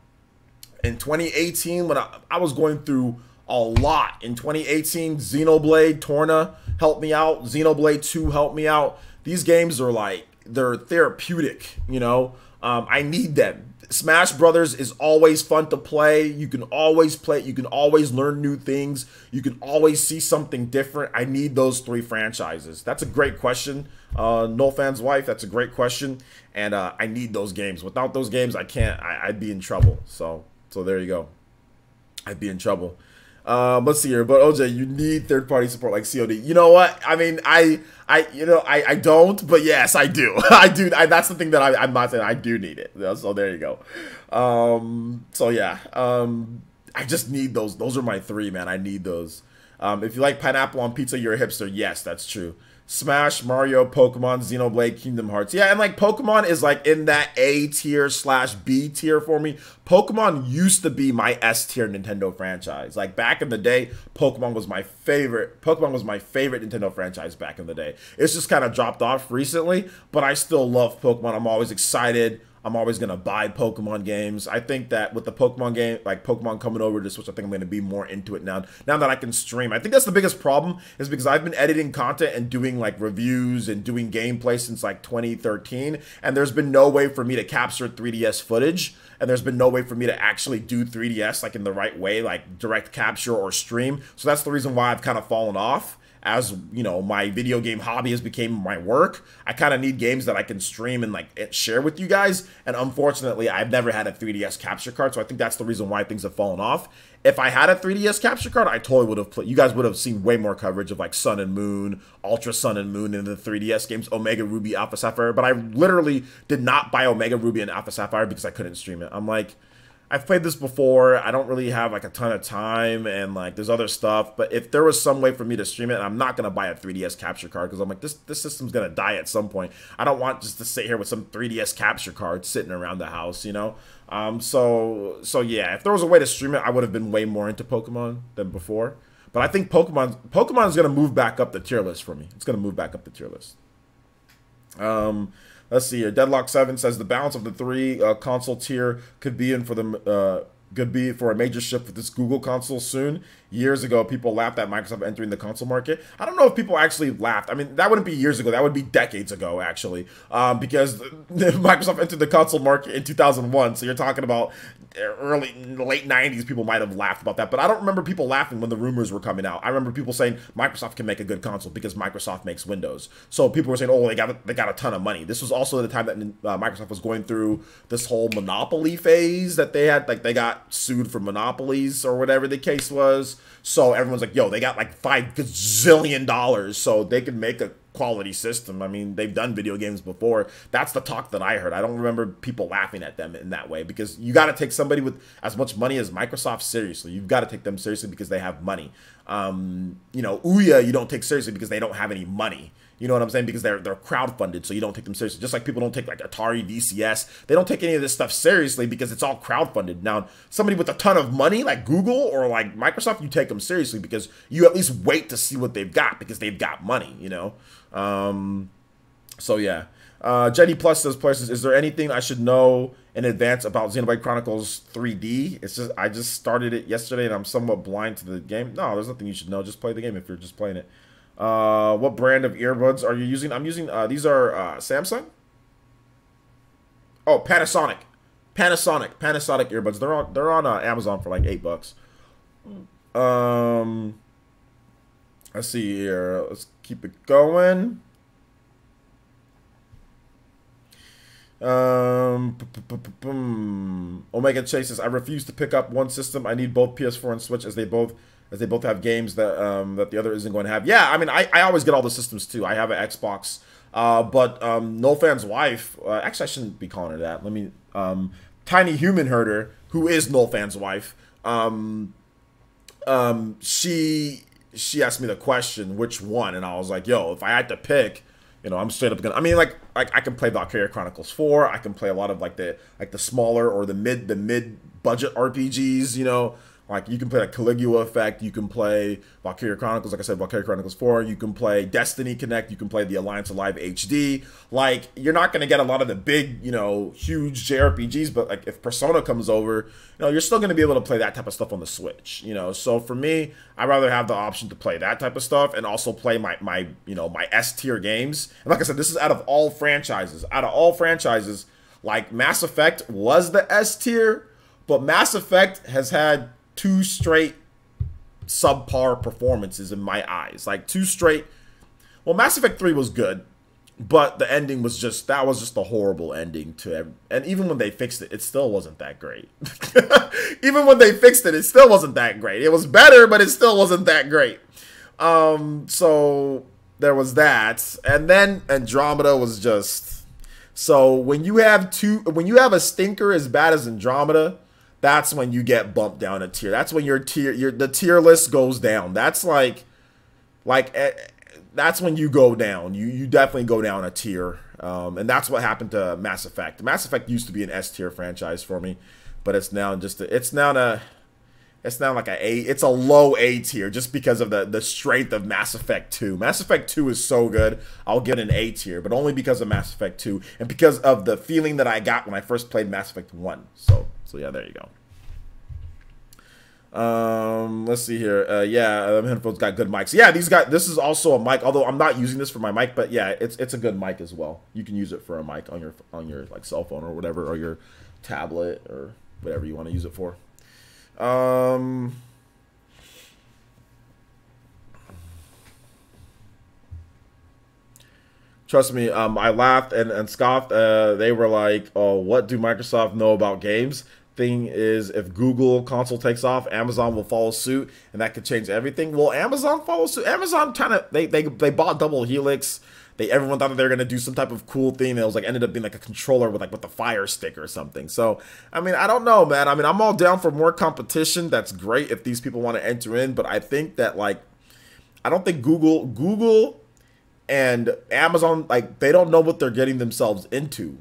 in 2018 when I was going through a lot. In 2018, Xenoblade Torna helped me out. Xenoblade 2 helped me out. These games are like, they're therapeutic, you know? I need them. Smash Brothers is always fun to play. You can always play it. You can always learn new things. You can always see something different. I need those three franchises. That's a great question. No Fan's wife, that's a great question. And I need those games. Without those games, I can't. I'd be in trouble. So there you go. I'd be in trouble. Let's see here. But OJ, you need third-party support like COD. You know what? I mean, I don't, but yes, I do. I do. That's the thing that I'm not saying. I do need it. So there you go. So yeah. I just need those. Those are my three, man. I need those. If you like pineapple on pizza, you're a hipster. Yes, that's true. Smash, Mario, Pokemon, Xenoblade, Kingdom Hearts. Yeah, and like Pokemon is like in that A tier / B tier for me. Pokemon used to be my S tier Nintendo franchise. Like back in the day, Pokemon was my favorite. Pokemon was my favorite Nintendo franchise back in the day. It's just kind of dropped off recently, but I still love Pokemon. I'm always excited. I'm always going to buy Pokemon games. I think that with the Pokemon game, like Pokemon coming over to Switch, I think I'm going to be more into it now that I can stream. I think that's the biggest problem is because I've been editing content and doing like reviews and doing gameplay since like 2013. And there's been no way for me to capture 3DS footage. And there's been no way for me to actually do 3DS like in the right way, like direct capture or stream. So that's the reason why I've kind of fallen off as you know, my video game hobby has become my work. I kind of need games that I can stream and like share with you guys. And unfortunately, I've never had a 3DS capture card, so I think that's the reason why things have fallen off. If I had a 3DS capture card, I totally would have played. You guys would have seen way more coverage of like Sun and Moon, Ultra Sun and Moon in the 3DS games, Omega Ruby, Alpha Sapphire. But I literally did not buy Omega Ruby and Alpha Sapphire because I couldn't stream it. I'm like, I've played this before. I don't really have like a ton of time, and like there's other stuff. But if there was some way for me to stream it, and I'm not gonna buy a 3DS capture card because I'm like, this system's gonna die at some point. I don't want just to sit here with some 3DS capture card sitting around the house, you know. So yeah, if there was a way to stream it, I would have been way more into Pokemon than before. But I think Pokemon is gonna move back up the tier list for me. It's gonna move back up the tier list. Let's see here. Deadlock 7 says the balance of the three console tier could be for a major shift with this Google console soon. Years ago, people laughed at Microsoft entering the console market. I don't know if people actually laughed. I mean, that wouldn't be years ago. That would be decades ago, actually, because Microsoft entered the console market in 2001. So you're talking about late 90s. People might have laughed about that, but I don't remember people laughing when the rumors were coming out. I remember people saying Microsoft can make a good console because Microsoft makes Windows. So people were saying, oh, they got a ton of money. This was also the time that Microsoft was going through this whole monopoly phase that they had. Like they got sued for monopolies or whatever the case was. So everyone's like, yo, they got like $5 gazillion, so they can make a quality system. I mean, they've done video games before. That's the talk that I heard. I don't remember people laughing at them in that way, because you got to take somebody with as much money as Microsoft seriously. You've got to take them seriously because they have money. You know, Ouya, you don't take seriously because they don't have any money. You know what I'm saying? Because they're crowdfunded, so you don't take them seriously. Just like people don't take like Atari, VCS. They don't take any of this stuff seriously because it's all crowdfunded. Now, somebody with a ton of money like Google or like Microsoft, you take them seriously because you at least wait to see what they've got because they've got money, you know? So yeah. Jenny Plus says, is there anything I should know in advance about Xenoblade Chronicles 3D? It's just, I just started it yesterday and I'm somewhat blind to the game. No, there's nothing you should know. Just play the game if you're just playing it. What brand of earbuds are you using? I'm using, these are, Samsung. Oh, Panasonic earbuds. They're on Amazon for like $8. Let's see here. Let's keep it going. Omega Chases, I refuse to pick up one system. I need both PS4 and Switch as they both have games that that the other isn't going to have. Yeah, I mean, I always get all the systems too. I have an Xbox, but No Fan's wife. Actually, I shouldn't be calling her that. Let me. Tiny Human Herder, who is No Fan's wife. She asked me the question, which one, and I was like, yo, if I had to pick, you know, I'm straight up gonna. I mean, like I can play Valkyria Chronicles 4. I can play a lot of like the smaller or the mid budget RPGs. You know, like you can play like Caligula Effect. You can play Valkyria Chronicles. Like I said, Valkyria Chronicles 4. You can play Destiny Connect. You can play the Alliance Alive HD. Like you're not gonna get a lot of the big, you know, huge JRPGs. But like if Persona comes over, you know, you're still gonna be able to play that type of stuff on the Switch. You know, so for me, I'd rather have the option to play that type of stuff and also play my you know, my S tier games. And like I said, this is out of all franchises. Out of all franchises, like Mass Effect was the S tier, but Mass Effect has had 2 straight subpar performances in my eyes. Like 2 straight. Well, Mass Effect 3 was good, but the ending was just, that was just a horrible ending to and even when they fixed it, it still wasn't that great. Even when they fixed it, it still wasn't that great. It was better, but it still wasn't that great. So there was that. And then Andromeda was just, so when you have a stinker as bad as Andromeda, that's when you get bumped down a tier. That's when the tier list goes down. That's that's when you go down. You definitely go down a tier. And that's what happened to Mass Effect. Mass Effect used to be an S tier franchise for me, but it's now like it's a low A tier just because of the strength of Mass Effect 2. Mass Effect 2 is so good, I'll get an A tier, but only because of Mass Effect 2 and because of the feeling that I got when I first played Mass Effect 1. So yeah, there you go. Let's see here. Yeah, headphones got good mics. Yeah, this is also a mic, although I'm not using this for my mic, but yeah, it's a good mic as well. You can use it for a mic on your like cell phone or whatever, or your tablet or whatever you want to use it for. Trust me, I laughed and scoffed. They were like, "Oh, what do Microsoft know about games?" Thing is, if Google console takes off, Amazon will follow suit, and that could change everything. Well, Amazon follows suit. Amazon kind of they bought Double Helix. Everyone thought that they were gonna do some type of cool thing. It was like ended up being like a controller with the Fire Stick or something. So I mean, I don't know, man. I mean, I'm all down for more competition. That's great if these people want to enter in, but I think that like I don't think Google and Amazon, like, they don't know what they're getting themselves into.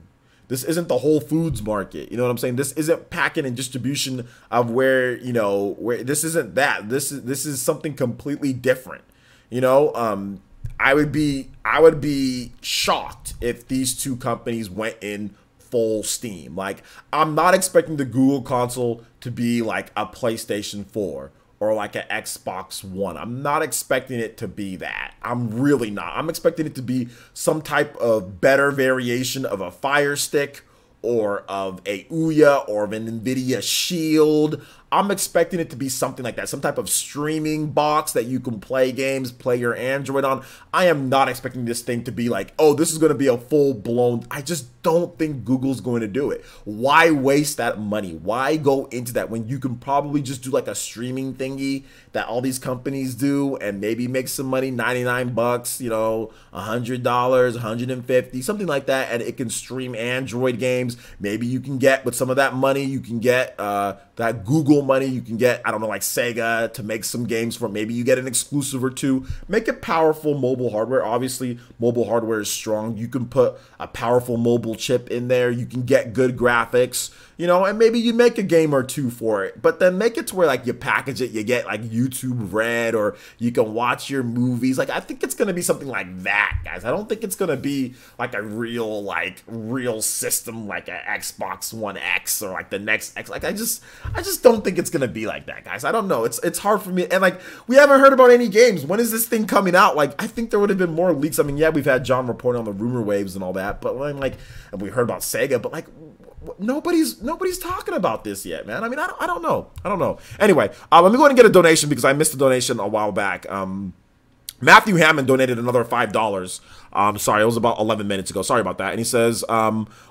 This isn't the Whole Foods market. You know what I'm saying? This isn't packing and distribution of where this isn't that. This is something completely different. You know, I would be shocked if these two companies went in full steam. Like, I'm not expecting the Google console to be like a PlayStation 4 or like an Xbox One. I'm not expecting it to be that. I'm really not. I'm expecting it to be some type of better variation of a Fire Stick or of a Ouya or of an NVIDIA Shield. I'm expecting it to be something like that, some type of streaming box that you can play games, play your Android on. I am not expecting this thing to be like, oh, this is going to be a full-blown. I just don't think Google's going to do it. Why waste that money? Why go into that when you can probably just do like a streaming thingy that all these companies do and maybe make some money, 99 bucks, you know, $100, 150, something like that, and it can stream Android games. Maybe you can get, with some of that money, you can get that Google money, you can get, I don't know, like Sega to make some games for. Maybe you get an exclusive or two. Make it powerful mobile hardware. Obviously, mobile hardware is strong. You can put a powerful mobile chip in there. You can get good graphics, you know, and maybe you make a game or two for it. But then make it to where like you package it, you get like YouTube Red, or you can watch your movies. Like, I think it's gonna be something like that, guys. I don't think it's gonna be like a real system like an Xbox One X or like the next X. Like, I just don't think it's gonna be like that, guys. I don't know. It's hard for me. And like, we haven't heard about any games. When is this thing coming out? Like, I think there would have been more leaks. I mean, yeah, we've had John reporting on the rumor waves and all that, but like, and we heard about Sega, but like, nobody's talking about this yet, man. I mean, I don't know. Anyway, let me go ahead and get a donation because I missed a donation a while back. Matthew Hammond donated another $5. Sorry, it was about 11 minutes ago. Sorry about that. And he says,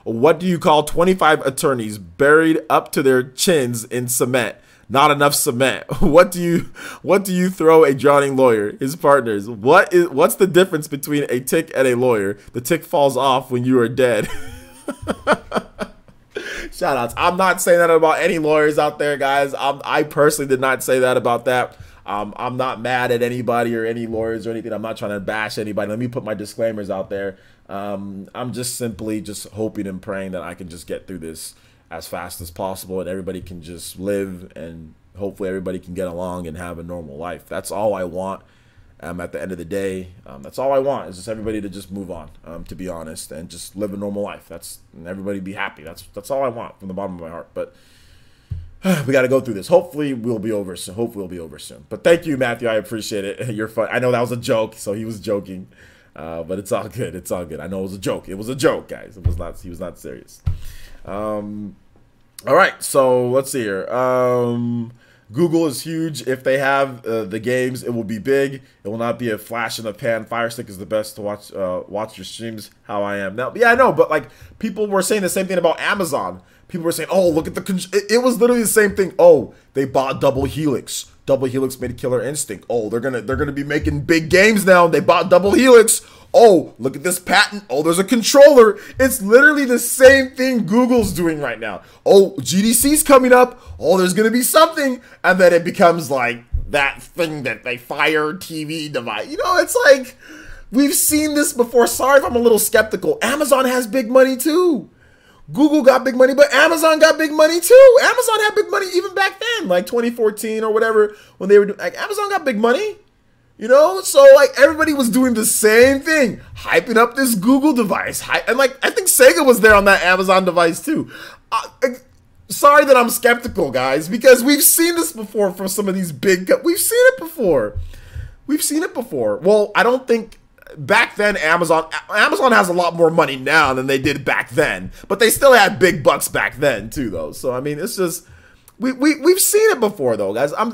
what do you call 25 attorneys buried up to their chins in cement? Not enough cement. What do you throw a drowning lawyer? His partners. What's the difference between a tick and a lawyer? The tick falls off when you are dead. Shoutouts. I'm not saying that about any lawyers out there, guys. I personally did not say that about that. I'm not mad at anybody or any lawyers or anything. I'm not trying to bash anybody. Let me put my disclaimers out there. I'm just simply just hoping and praying that I can just get through this as fast as possible and everybody can just live, and hopefully everybody can get along and have a normal life. That's all I want. At the end of the day, that's all I want, is just everybody to just move on, to be honest, and just live a normal life. And everybody be happy. That's all I want from the bottom of my heart. But we got to go through this. Hopefully we'll be over soon. But thank you, Matthew. I appreciate it. You're fun. I know that was a joke, so he was joking, but it's all good. It's all good. I know it was a joke. It was a joke, guys. It was not. He was not serious. All right. So let's see here. Google is huge. If they have the games, it will be big. It will not be a flash in the pan. Fire Stick is the best to watch your streams. How I am now. Yeah, I know, but like, people were saying the same thing about Amazon. People were saying, oh, look at it was literally the same thing. Oh, they bought Double Helix. Double Helix made Killer Instinct. Oh, they're gonna be making big games now. They bought Double Helix. Oh, look at this patent. Oh, there's a controller. It's literally the same thing Google's doing right now. Oh, GDC's coming up. Oh, there's going to be something. And then it becomes like that thing that they Fire TV device. You know, it's like, we've seen this before. Sorry if I'm a little skeptical. Amazon has big money too. Google got big money, but Amazon got big money too. Amazon had big money even back then, like 2014 or whatever, when they were doing, like, Amazon got big money. You know, so like everybody was doing the same thing, hyping up this Google device. And like, I think Sega was there on that Amazon device too. Sorry that I'm skeptical, guys, because we've seen this before from some of these big, we've seen it before. Well, I don't think back then Amazon has a lot more money now than they did back then, but they still had big bucks back then too, though. So I mean, it's just, We've seen it before though, guys. I'm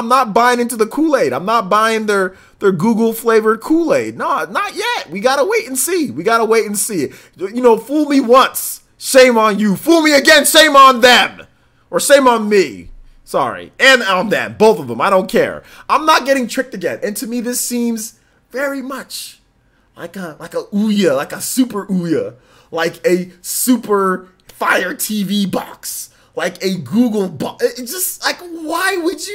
not buying into the Kool-Aid. I'm not buying their Google flavored Kool-Aid. No, not yet. We gotta wait and see. We gotta wait and see. You know, fool me once, shame on you. Fool me again, shame on them, or shame on me. Sorry, and on them, both of them. I don't care. I'm not getting tricked again. And to me, this seems very much like a Ouya, like a super Ouya, like a super Fire TV box, like a Google box. It's just like, why would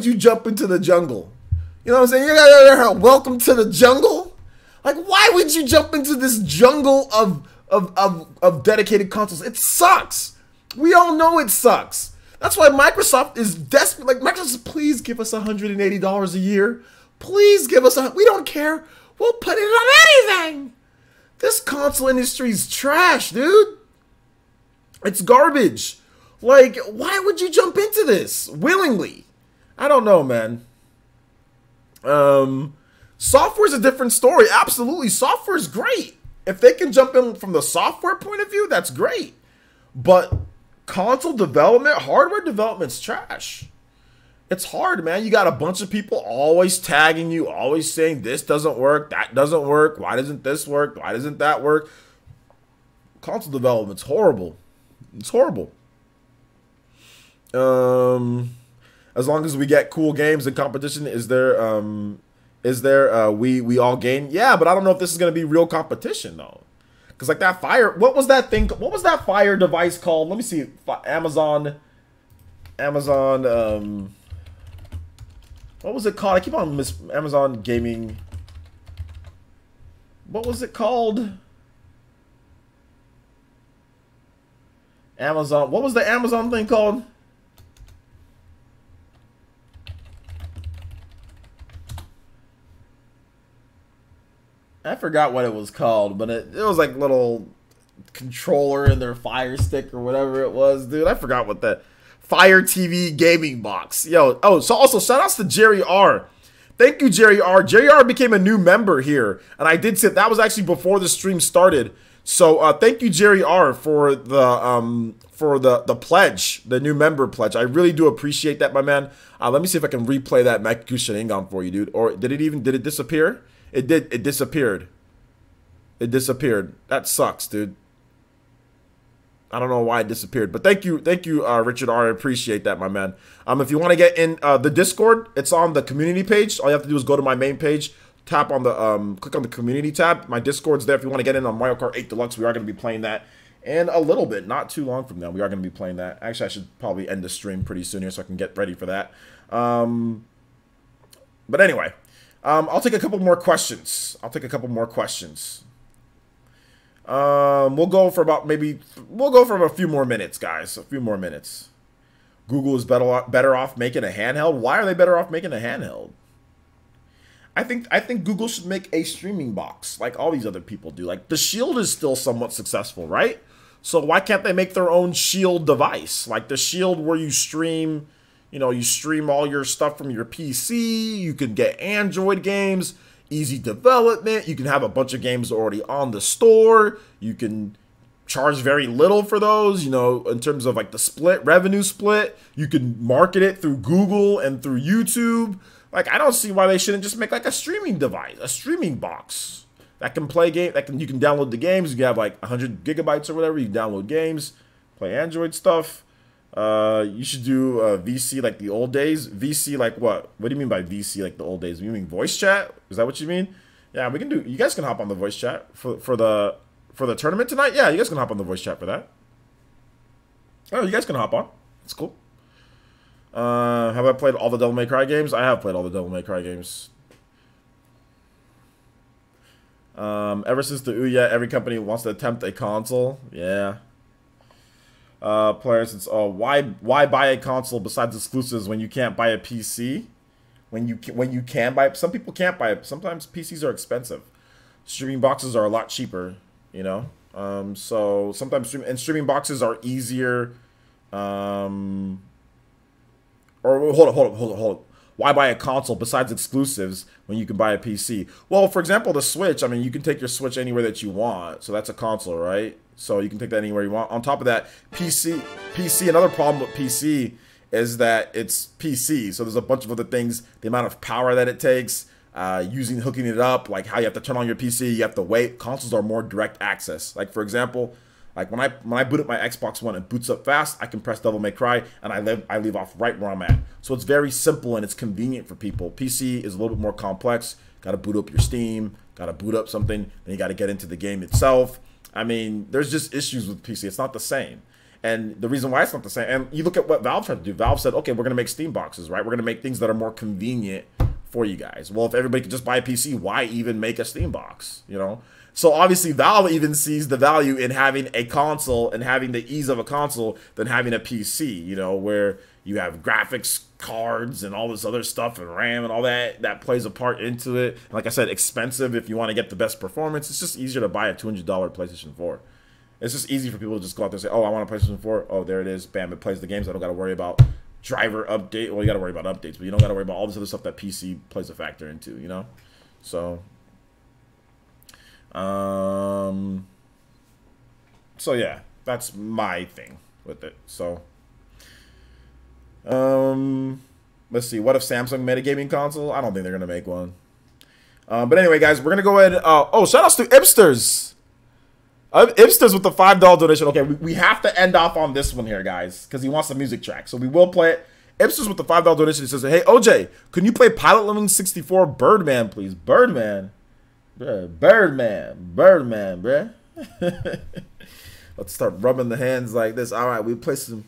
you jump into the jungle? You know what I'm saying? You're welcome to the jungle. Like, why would you jump into this jungle of dedicated consoles? It sucks. We all know it sucks. That's why Microsoft is desperate. Like, Microsoft says, please give us $180 a year. Please give us we don't care. We'll put it on anything. This console industry's trash, dude. It's garbage. Like, why would you jump into this willingly? I don't know, man. Software's a different story. Absolutely, software's great. If they can jump in from the software point of view, that's great. But console development, hardware development's trash. It's hard, man. You got a bunch of people always tagging you, always saying this doesn't work, that doesn't work. Why doesn't this work? Why doesn't that work? Console development's horrible. It's horrible. As long as we get cool games and competition, is there we all gain? Yeah, but I don't know if this is gonna be real competition though. Cause like that Fire, what was that thing? What was that Fire device called? Let me see. Amazon. What was it called? I keep on Amazon Gaming. What was it called? Amazon. What was the Amazon thing called? I forgot what it was called, but it was like little controller in their Fire Stick or whatever it was, dude. I forgot what that Fire TV gaming box. Yo, oh, so also shout outs to Jerry R. Thank you, Jerry R. Jerry R became a new member here, and I did say that was actually before the stream started. So thank you, Jerry R, for the pledge, the new member pledge. I really do appreciate that, my man. Let me see if I can replay that Meku Sharingan for you, dude. Or did it disappear? It did. It disappeared. It disappeared. That sucks, dude. I don't know why it disappeared, but thank you, Richard R. I appreciate that, my man. If you want to get in the Discord, it's on the community page. All you have to do is go to my main page, tap on the click on the community tab. My Discord's there if you want to get in on Mario Kart 8 Deluxe. We are going to be playing that in a little bit, not too long from now. We are going to be playing that. Actually, I should probably end the stream pretty soon here so I can get ready for that. But anyway, I'll take a couple more questions. We'll go for about a few more minutes, guys. A few more minutes. Google is better off making a handheld. Why are they better off making a handheld? I think Google should make a streaming box like all these other people do. Like the Shield is still somewhat successful, right? So why can't they make their own Shield device? Like the Shield where you stream, you stream all your stuff from your PC. You can get Android games, easy development. You can have a bunch of games already on the store. You can charge very little for those, in terms of like the revenue split. You can market it through Google and through YouTube. Like, I don't see why they shouldn't just make like a streaming device, a streaming box that can play you can download the games. You can have like 100 gigabytes or whatever. You can download games, play Android stuff. You should do VC like the old days. VC like what? What do you mean by VC like the old days? You mean voice chat? Is that what you mean? Yeah, we can do. You guys can hop on the voice chat for the tournament tonight. Yeah, you guys can hop on the voice chat for that. Oh, you guys can hop on. It's cool. Have I played all the Devil May Cry games? I have played all the Devil May Cry games. Ever since the Ouya, every company wants to attempt a console. Yeah. Players, why buy a console besides exclusives when you can't buy a PC? When you can buy, some people can't buy it. Sometimes PCs are expensive. Streaming boxes are a lot cheaper, so sometimes streaming boxes are easier. Or hold why buy a console besides exclusives when you can buy a PC? Well, for example, the Switch, I mean, you can take your Switch anywhere that you want. So that's a console, right? So you can take that anywhere you want. On top of that, PC, another problem with PC is that it's PC. So there's a bunch of other things, the amount of power that it takes, hooking it up, like how you have to turn on your PC, you have to wait. Consoles are more direct access. Like, for example, like when I boot up my Xbox One, it boots up fast. I can press Devil May Cry, and I leave off right where I'm at. So it's very simple and it's convenient for people. PC is a little bit more complex. Got to boot up your Steam. Got to boot up something. Then you got to get into the game itself. I mean, there's just issues with PC. It's not the same. And the reason why it's not the same, and you look at what Valve tried to do. Valve said, okay, we're going to make Steam boxes, right? We're going to make things that are more convenient for you guys. Well, if everybody could just buy a PC, why even make a Steam box, you know? So obviously Valve even sees the value in having a console and having the ease of a console than having a PC, you know, where you have graphics cards and all this other stuff and RAM and all that plays a part into it. And like I said, expensive if you want to get the best performance. It's just easier to buy a $200 PlayStation 4. It's just easy for people to just go out there and say, oh, I want a PlayStation 4. Oh, there it is. Bam, it plays the games. I don't got to worry about driver update. Well, you got to worry about updates, but you don't got to worry about all this other stuff that PC plays a factor into, you know? So yeah, that's my thing with it. So let's see, what if Samsung made a gaming console? I don't think they're gonna make one. But anyway, guys, we're gonna go ahead. Oh, shout outs to Ipsters. Ipsters with the $5 donation. Okay, we have to end off on this one here, guys, because he wants the music track, so we will play it. Ipsters with the $5 donation. He says, hey OJ, can you play Pilot Wings 64 Birdman, please? Birdman. Bruh, Birdman, bruh. Let's start rubbing the hands like this. All right, we play some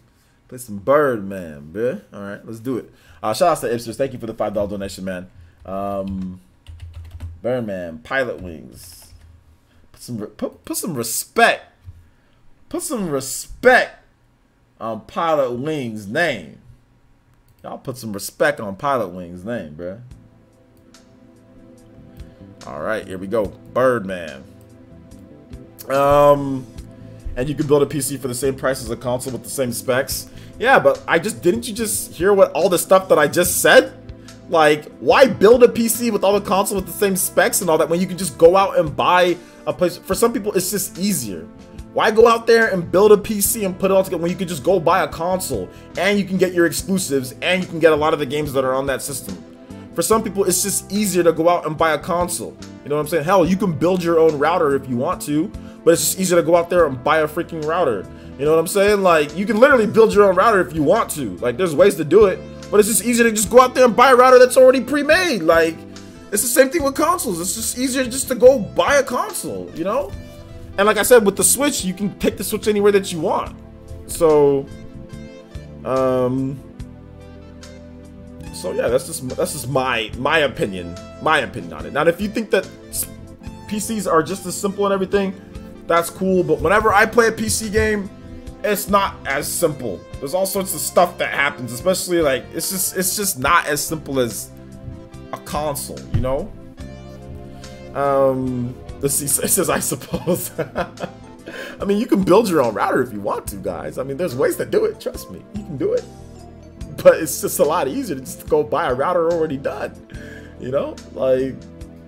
Birdman, bruh. All right, let's do it. Shout out to Ipsters. Thank you for the $5 donation, man. Birdman, Pilot Wings. Put some respect. Put some respect on Pilot Wings' name. Y'all put some respect on Pilot Wings' name, bruh. All right, here we go. Birdman. And you can build a PC for the same price as a console with the same specs. Yeah, but didn't you just hear what all the stuff that I just said? Like, why build a PC with all the console with the same specs and all that when you can just go out and buy a place? For some people, it's just easier. Why go out there and build a PC and put it all together when you can just go buy a console and you can get your exclusives and you can get a lot of the games that are on that system? For some people, it's just easier to go out and buy a console. You know what I'm saying? Hell, you can build your own router if you want to, but it's just easier to go out there and buy a freaking router. You know what I'm saying? Like, you can literally build your own router if you want to. Like, there's ways to do it, but it's just easier to just go out there and buy a router that's already pre-made. Like, it's the same thing with consoles. It's just easier just to go buy a console, you know? And like I said, with the Switch, you can take the Switch anywhere that you want. So yeah, that's just my opinion on it. Now, if you think that PCs are just as simple and everything, that's cool. But whenever I play a PC game, it's not as simple. There's all sorts of stuff that happens, especially like it's just not as simple as a console, you know. Let's see. It says, I suppose. I mean, you can build your own router if you want to, guys. I mean, there's ways to do it. Trust me, you can do it. But it's just a lot easier to just go buy a router already done. You know, like,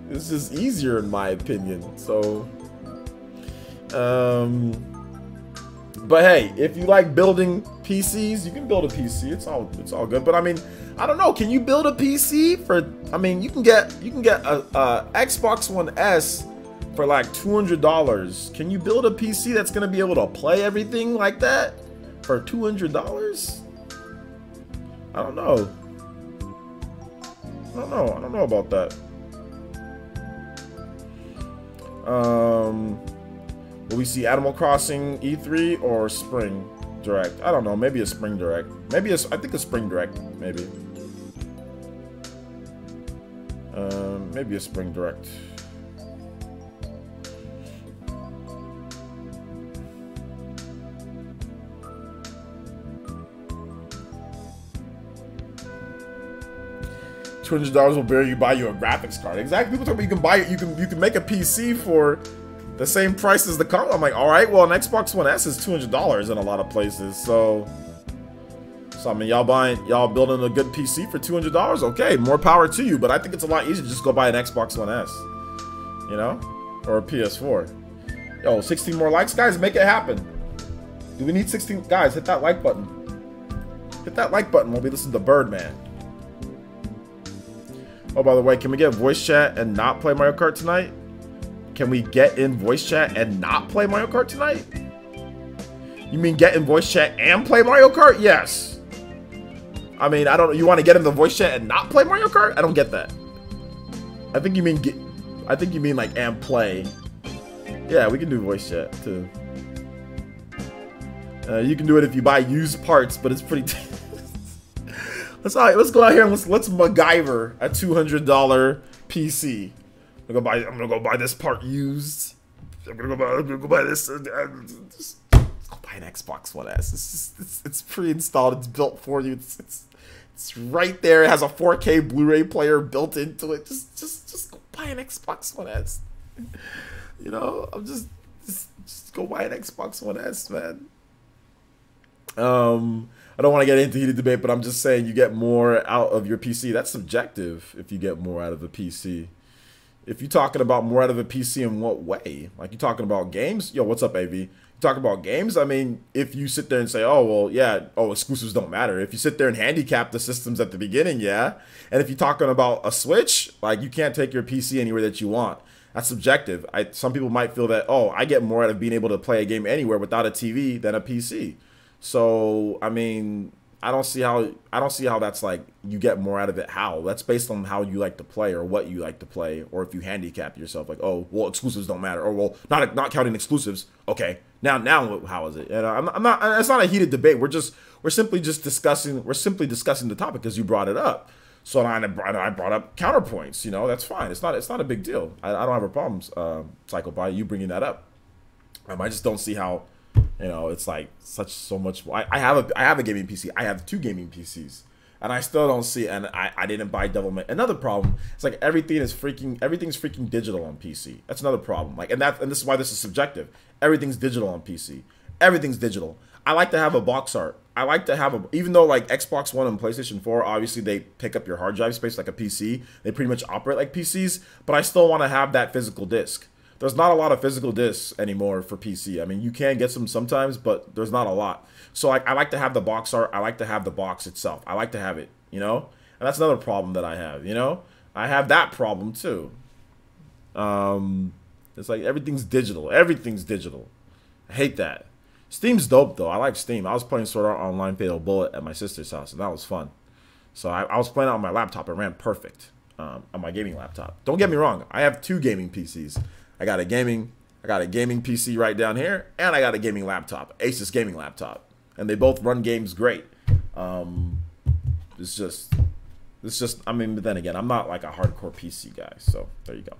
it's just easier in my opinion. So, but hey, if you like building PCs, you can build a PC. It's all good. But I mean, I don't know. Can you build a PC for? I mean, you can get a Xbox One S for like $200. Can you build a PC that's gonna be able to play everything like that for $200? I don't know. I don't know about that. Will we see Animal Crossing E3 or Spring Direct? I don't know. Maybe a Spring Direct. I think a Spring Direct. Maybe. Maybe a Spring Direct. $200 will barely buy you a graphics card. Exactly. People talk about you can buy it. You can make a PC for the same price as the console. I'm like, all right. Well, an Xbox One S is $200 in a lot of places. So So I mean, y'all building a good PC for $200. Okay, more power to you. But I think it's a lot easier to just go buy an Xbox One S, you know, or a PS4. Yo, 16 more likes, guys. Make it happen. Do we need 16? Guys, hit that like button. Hit that like button while we listen to Birdman. Oh, by the way, can we get voice chat and not play Mario Kart tonight? Can we get in voice chat and not play Mario Kart tonight? You mean get in voice chat and play Mario Kart? Yes. I mean, I don't. You want to get in the voice chat and not play Mario Kart? I don't get that. I think you mean get. I think you mean like and play. Yeah, we can do voice chat too. You can do it if you buy used parts, but it's pretty. Let's go out here and let's MacGyver a $200 PC. I'm gonna go buy this part used. I'm gonna go buy this. Just go buy an Xbox One S. It's pre-installed. It's built for you. It's right there. It has a 4K Blu-ray player built into it. Just go buy an Xbox One S. You know, I'm just go buy an Xbox One S, man. I don't want to get into heated debate, but I'm just saying you get more out of your PC. That's subjective if you get more out of a PC. If you're talking about more out of a PC in what way? Like you talking about games? Yo, what's up, AV? You talking about games? I mean, if you sit there and say, oh, well, yeah, oh, exclusives don't matter. If you sit there and handicap the systems at the beginning, yeah. And if you're talking about a Switch, like you can't take your PC anywhere that you want. That's subjective. Some people might feel that, oh, I get more out of being able to play a game anywhere without a TV than a PC. So, I mean, I don't see how that's like you get more out of it. How? That's based on how you like to play or what you like to play, or if you handicap yourself like, oh, well, exclusives don't matter, or well, not counting exclusives. Okay, now how is it? And I'm not. It's not a heated debate. We're simply discussing the topic because you brought it up. So I brought up counterpoints. You know, that's fine. It's not a big deal. I don't have a problem, Psycho by you bringing that up. I just don't see how. You know, it's like so much. I have a gaming PC. I have 2 gaming PCs, and I still don't see. And I didn't buy Devil May. Another problem. It's like everything's freaking digital on PC. That's another problem. Like, and this is why this is subjective. Everything's digital on PC. Everything's digital. I like to have a box art. I like to have even though like Xbox One and PlayStation 4, obviously they pick up your hard drive space like a PC. They pretty much operate like PCs, but I still want to have that physical disc. There's not a lot of physical discs anymore for PC. I mean, you can get some sometimes, but there's not a lot. So I like to have the box art. I like to have the box itself. I like to have it, you know? And that's another problem that I have, you know? I have that problem too. It's like everything's digital. Everything's digital. I hate that. Steam's dope, though. I like Steam. I was playing Sword Art Online Fatal Bullet at my sister's house, and that was fun. So I was playing it on my laptop. It ran perfect on my gaming laptop. Don't get me wrong. I have 2 gaming PCs. I got a gaming PC right down here, and I got a gaming laptop, Asus gaming laptop, and they both run games great. It's just. I mean, but then again, I'm not like a hardcore PC guy, so there you go.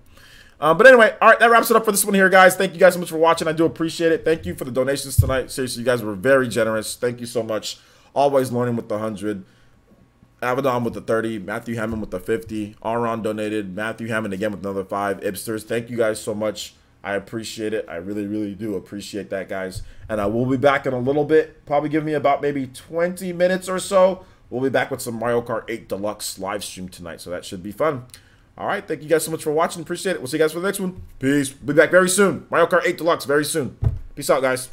But anyway, all right, that wraps it up for this one here, guys. Thank you guys so much for watching. I do appreciate it. Thank you for the donations tonight. Seriously, you guys were very generous. Thank you so much. Always learning with the 100. Avedon with the 30, Matthew Hammond with the 50, Aron donated, Matthew Hammond again with another 5, Ibsters. Thank you guys so much. I appreciate it. I really, really do appreciate that, guys. And I will be back in a little bit. Probably give me about maybe 20 minutes or so. We'll be back with some Mario Kart 8 Deluxe live stream tonight, so that should be fun. All right, thank you guys so much for watching. Appreciate it. We'll see you guys for the next one. Peace. We'll be back very soon. Mario Kart 8 Deluxe very soon. Peace out, guys.